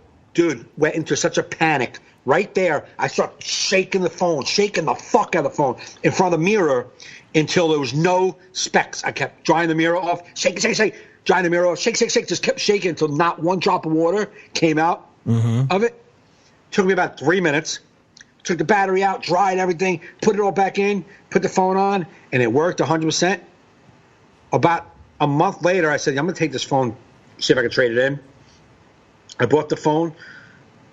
went into such a panic. Right there, I start shaking the fuck out of the phone in front of the mirror until there was no specks. I kept drying the mirror off, shake, drying the mirror off, shake, just kept shaking until not one drop of water came out of it. Took me about 3 minutes. Took the battery out, dried everything, put it all back in, put the phone on, and it worked 100%. About a month later, I said, I'm going to take this phone, see if I can trade it in. I bought the phone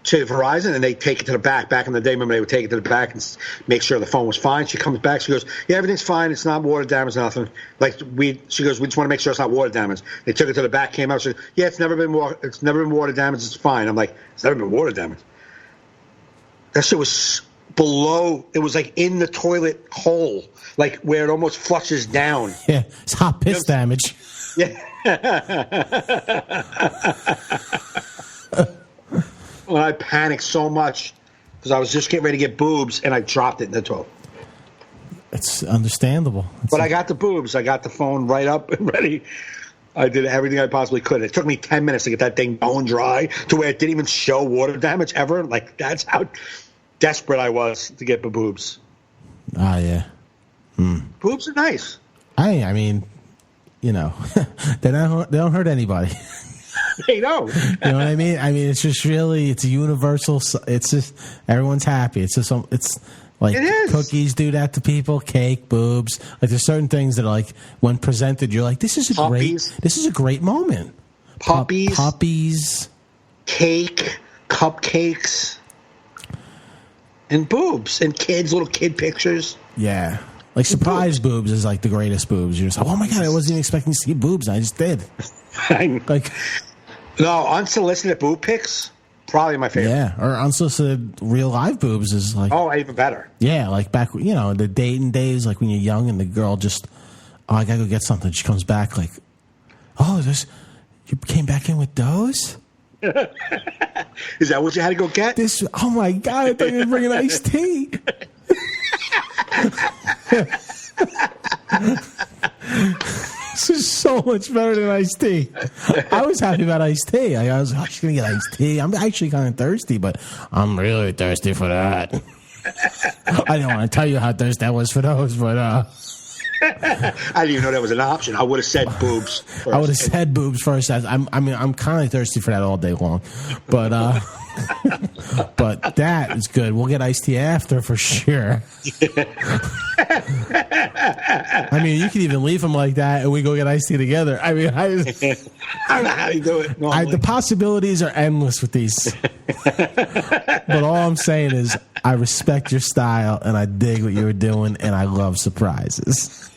to Verizon, and they take it to the back. Back in the day, remember, they would take it to the back and make sure the phone was fine. She comes back. She goes, yeah, everything's fine. It's not water damage, nothing. She goes, we just want to make sure it's not water damage. They took it to the back, came out. She goes, yeah, it's never been water damage. It's fine. I'm like, it's never been water damage. That shit was below. It was like in the toilet hole, like where it almost flushes down. Yeah, it's hot piss damage. Yeah. When I panicked so much because I was just getting ready to get boobs, and I dropped it in the toilet. It's understandable. But I got the boobs. I got the phone right up and ready. I did everything I possibly could. It took me 10 minutes to get that thing bone dry to where it didn't even show water damage ever. Like, that's how desperate I was to get the boobs. Ah, yeah. Boobs are nice. I mean, they don't hurt anybody. They don't. You know what I mean? I mean, it's just really, it's a universal. It's just everyone's happy. It's just it's like it is. Cookies do that to people. Cake, boobs. Like there's certain things that are like when presented, you're like, this is a great moment. Puppies, cake, cupcakes, and boobs and little kid pictures. Yeah. Like surprise boobs is like the greatest boobs. You're just like, oh my God, I wasn't even expecting to see boobs. I just did. No, unsolicited boob pics, probably my favorite. Yeah, or unsolicited real live boobs is like, oh, even better. Yeah, like back, the dating days, like when you're young and the girl just, I gotta go get something. She comes back like, you came back in with those? Is that what you had to go get? Oh my God, I thought you were bringing iced tea. This is so much better than iced tea. I was happy about iced tea. I was actually going to get iced tea. I'm actually kind of thirsty, but I'm really thirsty for that. I didn't want to tell you how thirsty I was for those, but I didn't even know that was an option. I would have said boobs first. I would have said boobs first. I'm kind of thirsty for that all day long, but but that is good. We'll get iced tea after for sure. I mean, you could even leave them like that, and we go get iced tea together. I mean, I don't know how you do it. The possibilities are endless with these. But all I'm saying is, I respect your style, and I dig what you were doing, and I love surprises.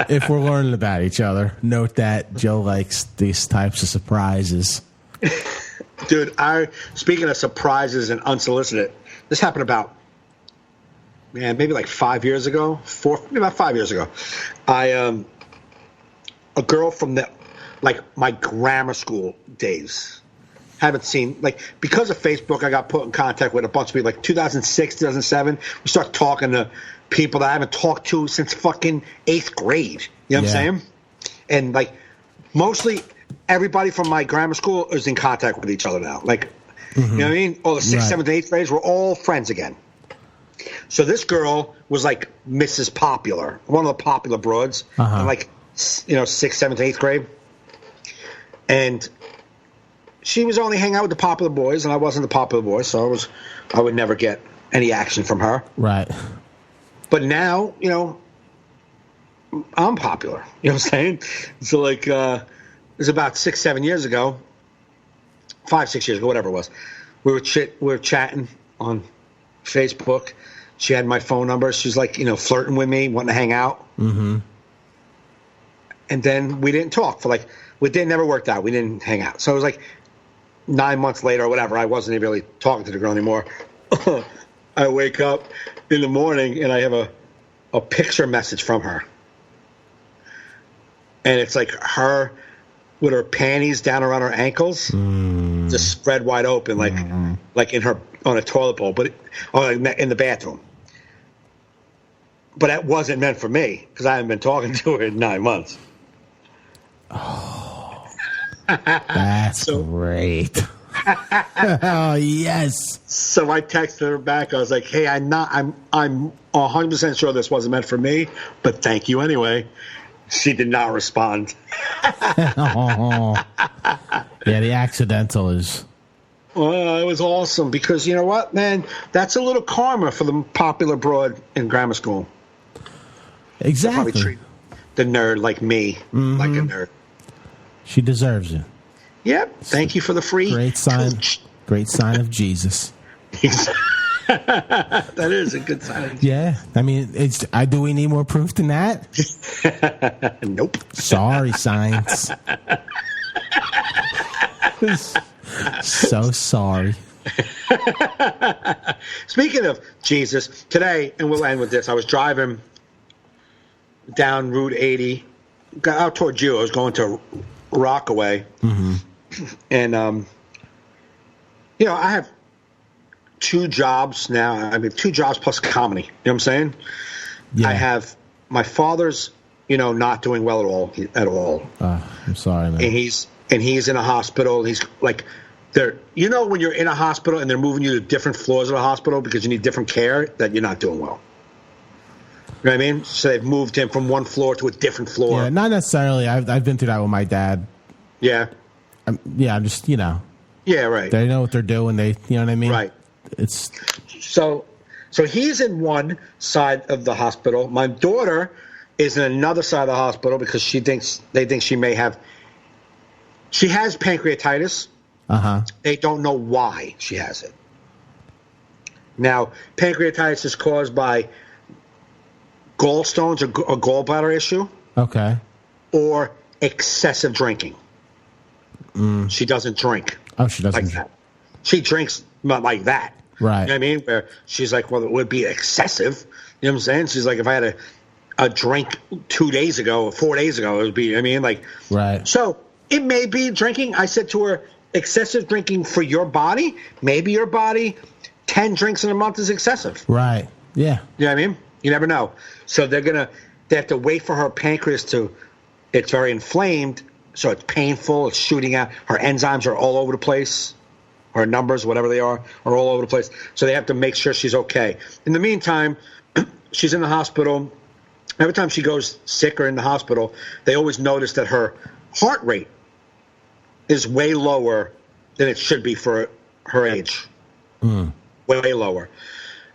If we're learning about each other, note that Joe likes these types of surprises. Dude, speaking of surprises and unsolicited, this happened about, maybe like 5 years ago. About 5 years ago. A girl from my grammar school days. Haven't seen, because of Facebook, I got put in contact with a bunch of people, 2006, 2007. We start talking to people that I haven't talked to since fucking 8th grade. You know what I'm saying? And, mostly everybody from my grammar school is in contact with each other now. You know what I mean? All the 6th, 7th, and 8th grades, we're all friends again. So this girl was, Mrs. Popular, one of the popular broads, in, 6th, 7th, 8th grade. And she was only hanging out with the popular boys, and I wasn't the popular boy, so I would never get any action from her. Right. But now, I'm popular. You know what I'm saying? So, it was about 6, 7 years ago, 5, 6 years ago, whatever it was. We were chatting on Facebook. She had my phone number. She's flirting with me, wanting to hang out. Mm-hmm. And then we didn't talk for never worked out. We didn't hang out. So it was 9 months later or whatever. I wasn't really talking to the girl anymore. I wake up in the morning and I have a picture message from her. And it's her with her panties down around her ankles, just spread wide open, in her on a toilet bowl, in the bathroom. But that wasn't meant for me because I haven't been talking to her in 9 months. Oh, that's great. Oh, yes. So I texted her back. I was like, "Hey, I'm 100% sure this wasn't meant for me, but thank you anyway." She did not respond. Oh. Yeah, the accidental is. Well, it was awesome because you know what, man? That's a little karma for the popular broad in grammar school. Exactly. Probably treat the nerd like me, like a nerd. She deserves it. Yep. Thank you for the free. Great sign. Great sign of Jesus. That is a good sign. Yeah, I mean, do we need more proof than that? Nope. Sorry, science. So sorry. Speaking of Jesus, today, and we'll end with this. I was driving down Route 80, got out toward you. I was going to Rockaway, and I have 2 jobs now. I mean, 2 jobs plus comedy. You know what I'm saying? Yeah. I have my father's, not doing well at all. I'm sorry, man. And he's in a hospital. He's when you're in a hospital and they're moving you to different floors of the hospital because you need different care, that you're not doing well. You know what I mean? So they've moved him from one floor to a different floor. Yeah, not necessarily. I've been through that with my dad. Yeah. I'm just, Yeah, right. They know what they're doing. You know what I mean? Right. It's so he's in one side of the hospital. My daughter is in another side of the hospital because they think she has pancreatitis. They don't know why she has it. Now, pancreatitis is caused by gallstones or gallbladder issue. Okay. Or excessive drinking. She doesn't drink. Oh, she doesn't. Like that. She drinks not like that. Right. You know what I mean? Where she's like, well, it would be excessive. You know what I'm saying? She's like, if I had a drink 2 days ago or 4 days ago, it would be, you know what I mean? Like, right. So it may be drinking. I said to her, excessive drinking for your body, maybe your body, 10 drinks in a month is excessive. Right. Yeah. You know what I mean? You never know. So they have to wait for her pancreas it's very inflamed, so it's painful, it's shooting out. Her enzymes are all over the place. Her numbers, whatever they are all over the place. So they have to make sure she's okay. In the meantime, she's in the hospital. Every time she goes sick or in the hospital, they always notice that her heart rate is way lower than it should be for her age. Way lower.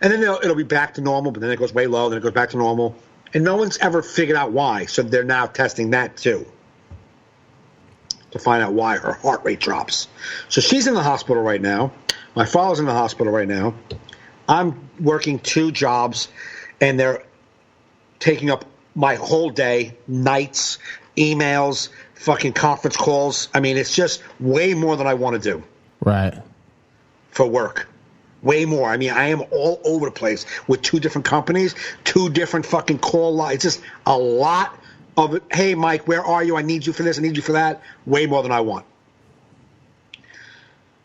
And then it'll be back to normal, but then it goes way low, then it goes back to normal. And no one's ever figured out why. So they're now testing that too, to find out why her heart rate drops. So she's in the hospital right now. My father's in the hospital right now. I'm working 2 jobs, and they're taking up my whole day, nights, emails, fucking conference calls. I mean, it's just way more than I want to do. Right. For work. Way more. I mean, I am all over the place with 2 different companies, 2 different fucking call lines. It's just a lot of, hey, Mike, where are you? I need you for this. I need you for that. Way more than I want.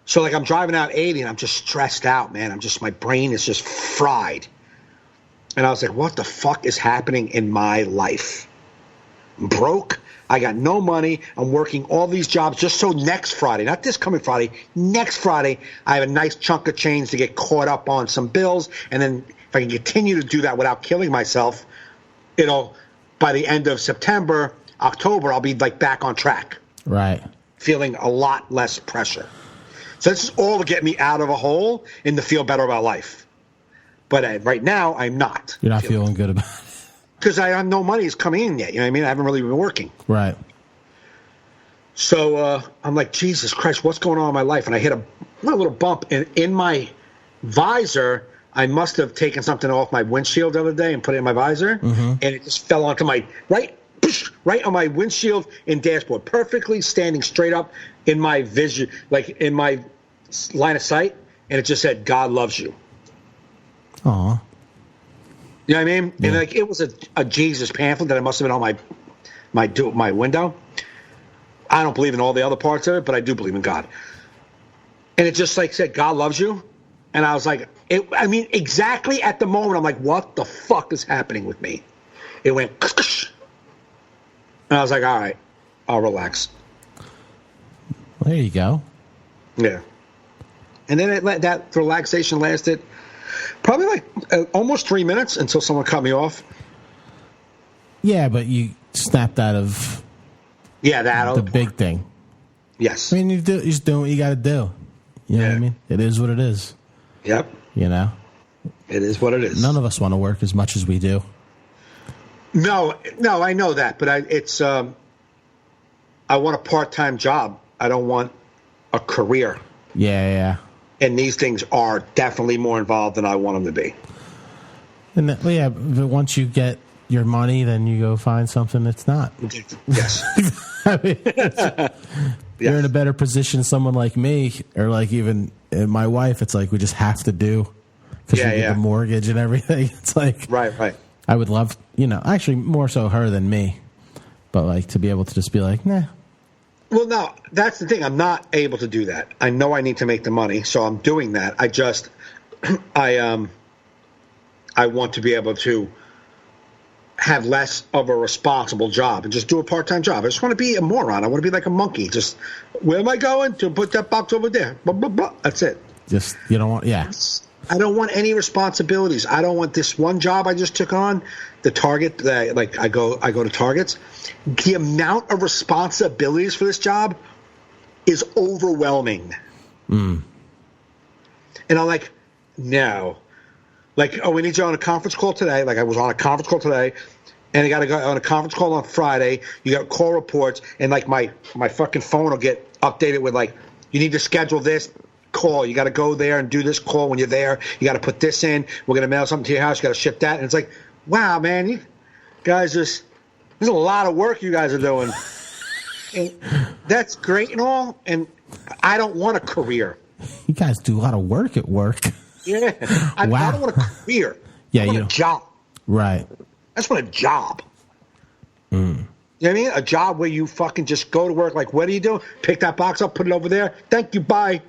So, like, I'm driving out 80 and I'm just stressed out, man. My brain is just fried. And I was like, what the fuck is happening in my life? I'm broke. I got no money. I'm working all these jobs just so next Friday, not this coming Friday, next Friday, I have a nice chunk of change to get caught up on some bills. And then if I can continue to do that without killing myself, by the end of September, October, I'll be like back on track. Right. Feeling a lot less pressure. So this is all to get me out of a hole and to feel better about life. But right now, I'm not. You're not feeling good about it. Because I have no money is coming in yet. You know what I mean? I haven't really been working. Right. So I'm like, Jesus Christ, what's going on in my life? And I hit a little bump in my visor. I must have taken something off my windshield the other day and put it in my visor. Mm-hmm. And it just fell onto my right on my windshield and dashboard, perfectly standing straight up in my vision, like in my line of sight. And it just said, God loves you. Aw. You know what I mean? Yeah. And like it was a Jesus pamphlet that I must have been on my window. I don't believe in all the other parts of it, but I do believe in God. And it just like said, God loves you. And I was like, exactly at the moment, I'm like, what the fuck is happening with me? It went, and I was like, all right, I'll relax. There you go. Yeah. And then that relaxation lasted probably like almost 3 minutes until someone cut me off. Yeah, but you snapped out of the big thing. Yes. I mean, you're just doing what you got to do. You know what I mean? It is what it is. Yep. You know? It is what it is. None of us want to work as much as we do. No, I know that, but I want a part-time job. I don't want a career. Yeah. And these things are definitely more involved than I want them to be. And but once you get your money, then you go find something that's not. Yes. I mean, you're in a better position. Someone like me, or like even my wife, it's like we just have to do because we get the mortgage and everything. It's like right. I would love, actually more so her than me, but like to be able to just be like, nah. Well, no, that's the thing. I'm not able to do that. I know I need to make the money, so I'm doing that. I just, I want to be able to have less of a responsible job and just do a part-time job. I just want to be a moron. I want to be like a monkey. Just, where am I going? To put that box over there. Blah, blah, blah. That's it. Just, you don't want, I don't want any responsibilities. I don't want this one job I just took on, the Target. I go to Targets. The amount of responsibilities for this job is overwhelming. And I'm like, no. Like, we need you on a conference call today. Like, I was on a conference call today, and I got to go on a conference call on Friday. You got call reports, and like my fucking phone will get updated with like, you need to schedule this call. You got to go there and do this call when you're there. You got to put this in. We're going to mail something to your house. You got to ship that. And it's like, wow, man, you guys there's a lot of work you guys are doing. And that's great and all. And I don't want a career. You guys do a lot of work at work. Yeah. I don't want a career. Yeah, I want a job. Right. I just want a job. You know what I mean? A job where you fucking just go to work. Like, what do you do? Pick that box up, put it over there. Thank you, bye.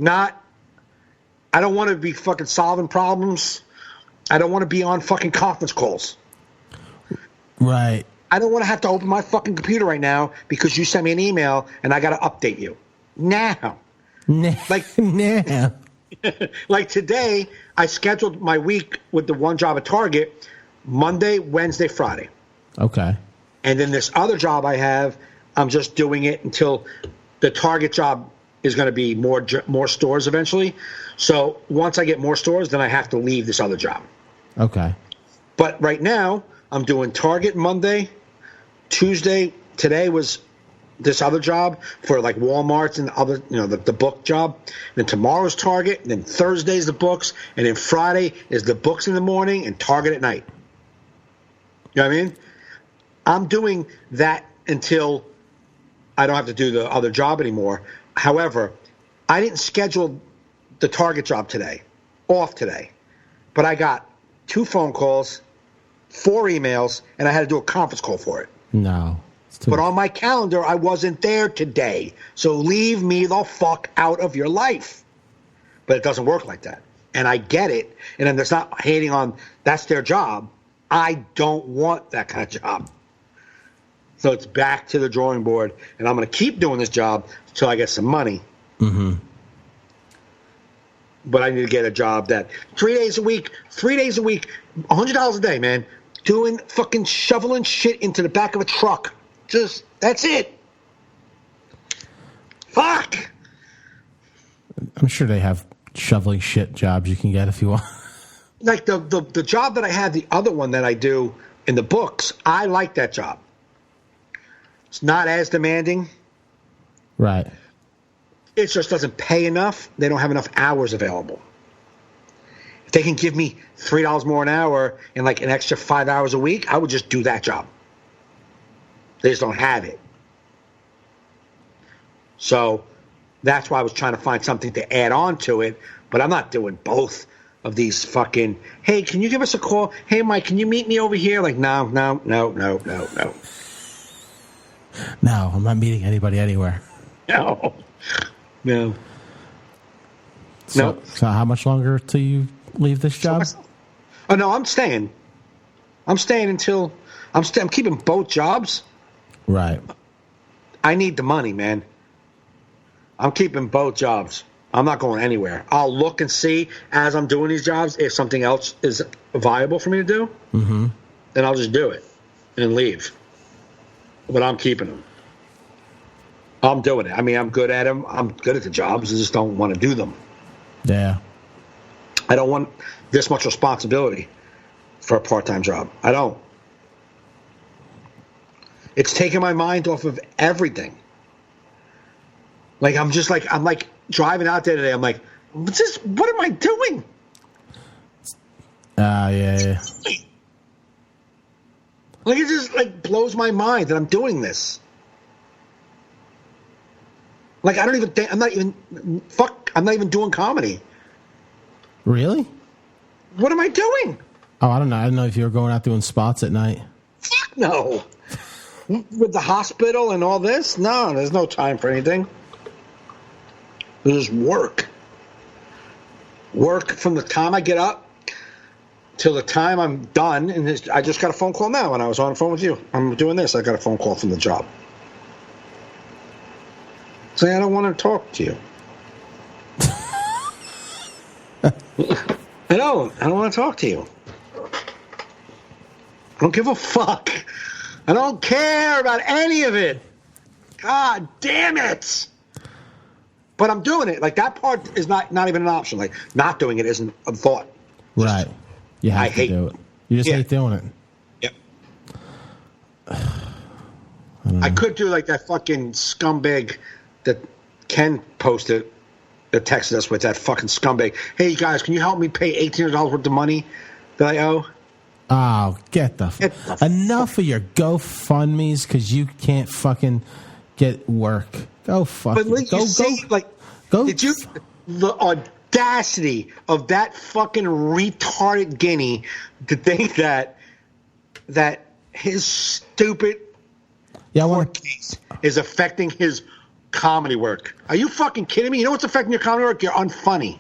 I don't want to be fucking solving problems. I don't want to be on fucking conference calls. Right. I don't want to have to open my fucking computer right now because you sent me an email and I got to update you. Now. Like today, I scheduled my week with the one job at Target Monday, Wednesday, Friday. Okay. And then this other job I have, I'm just doing it until the Target job is going to be more stores eventually. So once I get more stores, then I have to leave this other job. Okay. But right now, I'm doing Target Monday, Tuesday. Today was this other job for like Walmart's and other, the book job. Then tomorrow's Target. And then Thursday's the books. And then Friday is the books in the morning and Target at night. You know what I mean? I'm doing that until I don't have to do the other job anymore. However, I didn't schedule the Target job off today. But I got 2 phone calls, 4 emails, and I had to do a conference call for it. No. But on my calendar, I wasn't there today. So leave me the fuck out of your life. But it doesn't work like that. And I get it. And then there's not hating on, that's their job. I don't want that kind of job. So it's back to the drawing board. And I'm going to keep doing this job until I get some money. Mm-hmm. But I need to get a job that 3 days a week, $100 a day, man. Doing fucking shoveling shit into the back of a truck. Just, that's it. Fuck. I'm sure they have shoveling shit jobs you can get if you want. Like the job that I had, the other one that I do in the books, I like that job. It's not as demanding. Right. It just doesn't pay enough. They don't have enough hours available. If they can give me $3 more an hour and like an extra 5 hours a week, I would just do that job. They just don't have it. So that's why I was trying to find something to add on to it, but I'm not doing both of these fucking, hey, can you give us a call? Hey, Mike, can you meet me over here? Like, no. No, I'm not meeting anybody anywhere. No. So how much longer till you leave this job? Oh, no, I'm staying. I'm keeping both jobs. Right. I need the money, man. I'm keeping both jobs. I'm not going anywhere. I'll look and see as I'm doing these jobs if something else is viable for me to do. Mm-hmm. Then I'll just do it and leave. But I'm keeping them. I'm doing it. I mean, I'm good at them. I'm good at the jobs. I just don't want to do them. Yeah. I don't want this much responsibility for a part-time job. I don't. It's taking my mind off of everything. Like, I'm driving out there today. I'm like, what am I doing? Yeah. Like, it just like blows my mind that I'm doing this. Like, I don't even think, I'm not even doing comedy. Really? What am I doing? Oh, I don't know. I don't know if you were going out doing spots at night. Fuck no. With the hospital and all this? No, there's no time for anything. There's just work. Work from the time I get up till the time I'm done. And I just got a phone call now when I was on the phone with you. I'm doing this. I got a phone call from the job. Say, I don't want to talk to you. I don't want to talk to you. I don't give a fuck. I don't care about any of it. God damn it. But I'm doing it. Like, that part is not even an option. Like, not doing it isn't a thought. Right. You have to do it. You just hate doing it. Yep. I could do like that fucking scumbag that Ken posted, that texted us with, that fucking scumbag. Hey, guys, can you help me pay $1,800 worth of money that I owe? Oh, enough of your GoFundMes because you can't fucking get work. Go fuck. But like, did you the audacity of that fucking retarded guinea to think that his stupid court case is affecting his comedy work? Are you fucking kidding me? You know what's affecting your comedy work? You're unfunny.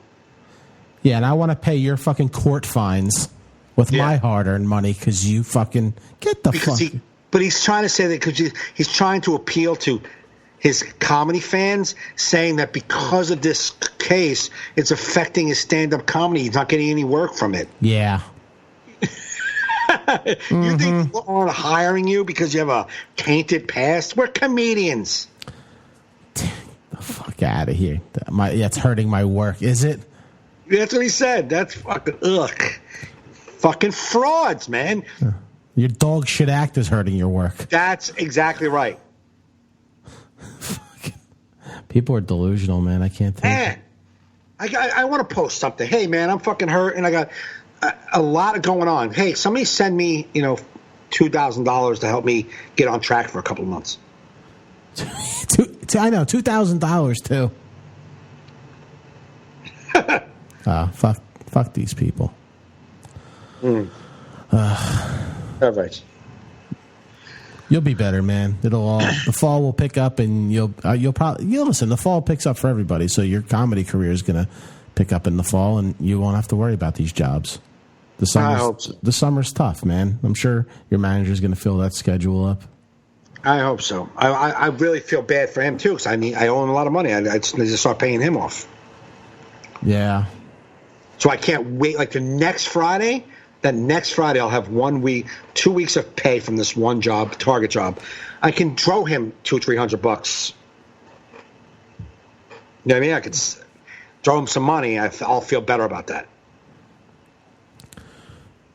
Yeah, and I want to pay your fucking court fines with my hard-earned money because you fucking get the fuck. But he's trying to say that because he's trying to appeal to his comedy fans, saying that because of this case, it's affecting his stand-up comedy. He's not getting any work from it. Yeah. You think people aren't hiring you because you have a tainted past? We're comedians. Get the fuck out of here. That's hurting my work, is it? That's what he said. That's fucking ugh. Fucking frauds, man. Your dog shit act is hurting your work. That's exactly right. People are delusional, man. I can't take it. I want to post something. Hey, man, I'm fucking hurt, and I got a lot of going on. Hey, somebody send me, $2,000 to help me get on track for a couple of months. I know, $2,000 too. Fuck these people. All right. You'll be better, man. The fall will pick up, and you'll listen. The fall picks up for everybody, so your comedy career is gonna pick up in the fall, and you won't have to worry about these jobs. I hope so. The summer's tough, man. I'm sure your manager's gonna fill that schedule up. I hope so. I really feel bad for him too, because I owe him a lot of money. I just need to start paying him off. Yeah. So I can't wait. Like the next Friday. That next Friday I'll have 1 week, 2 weeks of pay from this one job, Target job. I can throw him $200-300. You know what I mean? I could throw him some money. I'll feel better about that.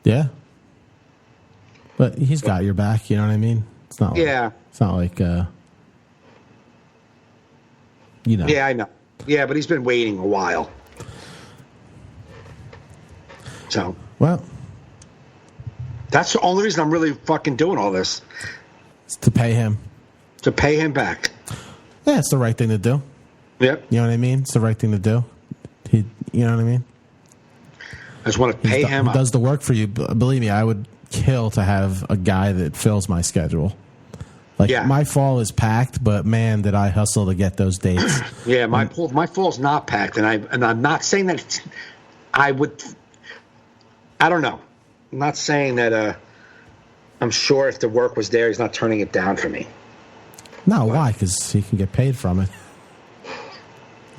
Yeah. But he's got your back. You know what I mean? It's not. Yeah. It's not like. You know. Yeah, I know. Yeah, but he's been waiting a while. So. Well. That's the only reason I'm really fucking doing all this. It's to pay him. To pay him back. Yeah, it's the right thing to do. Yep. You know what I mean? It's the right thing to do. You know what I mean? I just want to pay him. He does the work for you. Believe me, I would kill to have a guy that fills my schedule. Like, my fall is packed, but man, did I hustle to get those dates. Yeah, my fall's not packed, and I'm not saying that I would. I don't know. I'm not saying that. I'm sure if the work was there, he's not turning it down for me. No, why? Because he can get paid from it.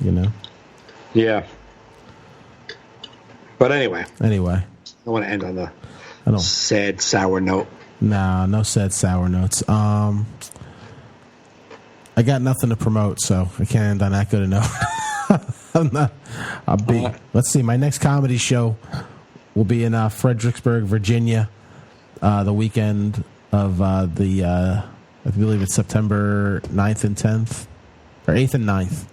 You know. Yeah. But anyway. I want to end on the sad, sour note. No sad, sour notes. I got nothing to promote, so I can't end on that good a note. Let's see. My next comedy show will be in Fredericksburg, Virginia, the weekend of I believe it's September 9th and 10th, or 8th and 9th.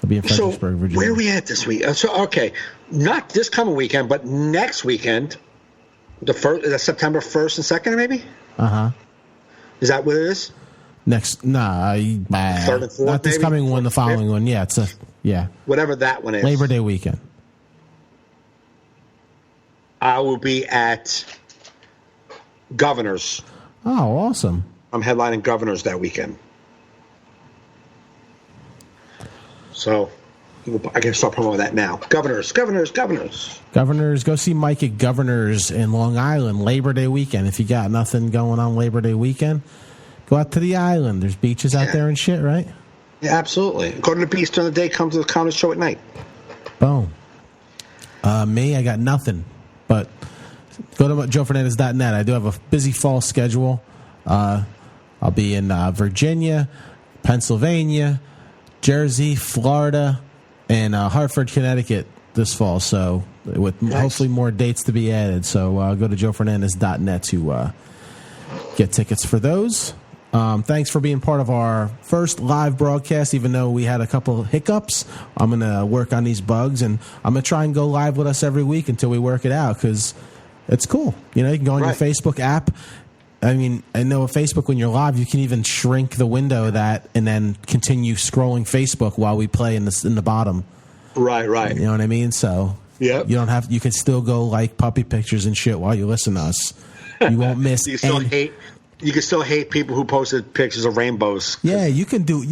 I'll be in Fredericksburg, Virginia. Where are we at this week? Okay, not this coming weekend, but next weekend, the September 1st and 2nd, maybe? Uh-huh. Is that what it is? Third and fourth, not this coming one, the following one. Yeah, whatever that one is. Labor Day weekend. I will be at Governors. Oh, awesome. I'm headlining Governors that weekend. So I can start promoting that now. Governors. Governors, go see Mike at Governors in Long Island, Labor Day weekend. If you got nothing going on Labor Day weekend, go out to the island. There's beaches out there and shit, right? Yeah, absolutely. Go to the beach during the day, come to the comedy show at night. Boom. Me, I got nothing. But go to JoeFernandez.net. I do have a busy fall schedule. I'll be in Virginia, Pennsylvania, Jersey, Florida, and Hartford, Connecticut this fall. So with hopefully more dates to be added. So go to JoeFernandez.net to get tickets for those. Thanks for being part of our first live broadcast, even though we had a couple of hiccups. I'm going to work on these bugs, and I'm going to try and go live with us every week until we work it out, because it's cool. You know, you can go on your Facebook app. I mean, I know with Facebook, when you're live, you can even shrink the window of that and then continue scrolling Facebook while we play in the bottom. Right. You know what I mean? So you can still go like puppy pictures and shit while you listen to us. You won't miss You can still hate people who posted pictures of rainbows. Yeah, you can do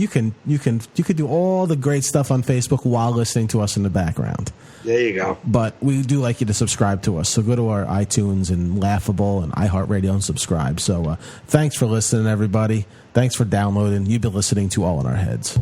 all the great stuff on Facebook while listening to us in the background. There you go. But we do like you to subscribe to us. So go to our iTunes and Laughable and iHeartRadio and subscribe. So thanks for listening, everybody. Thanks for downloading. You've been listening to All in Our Heads.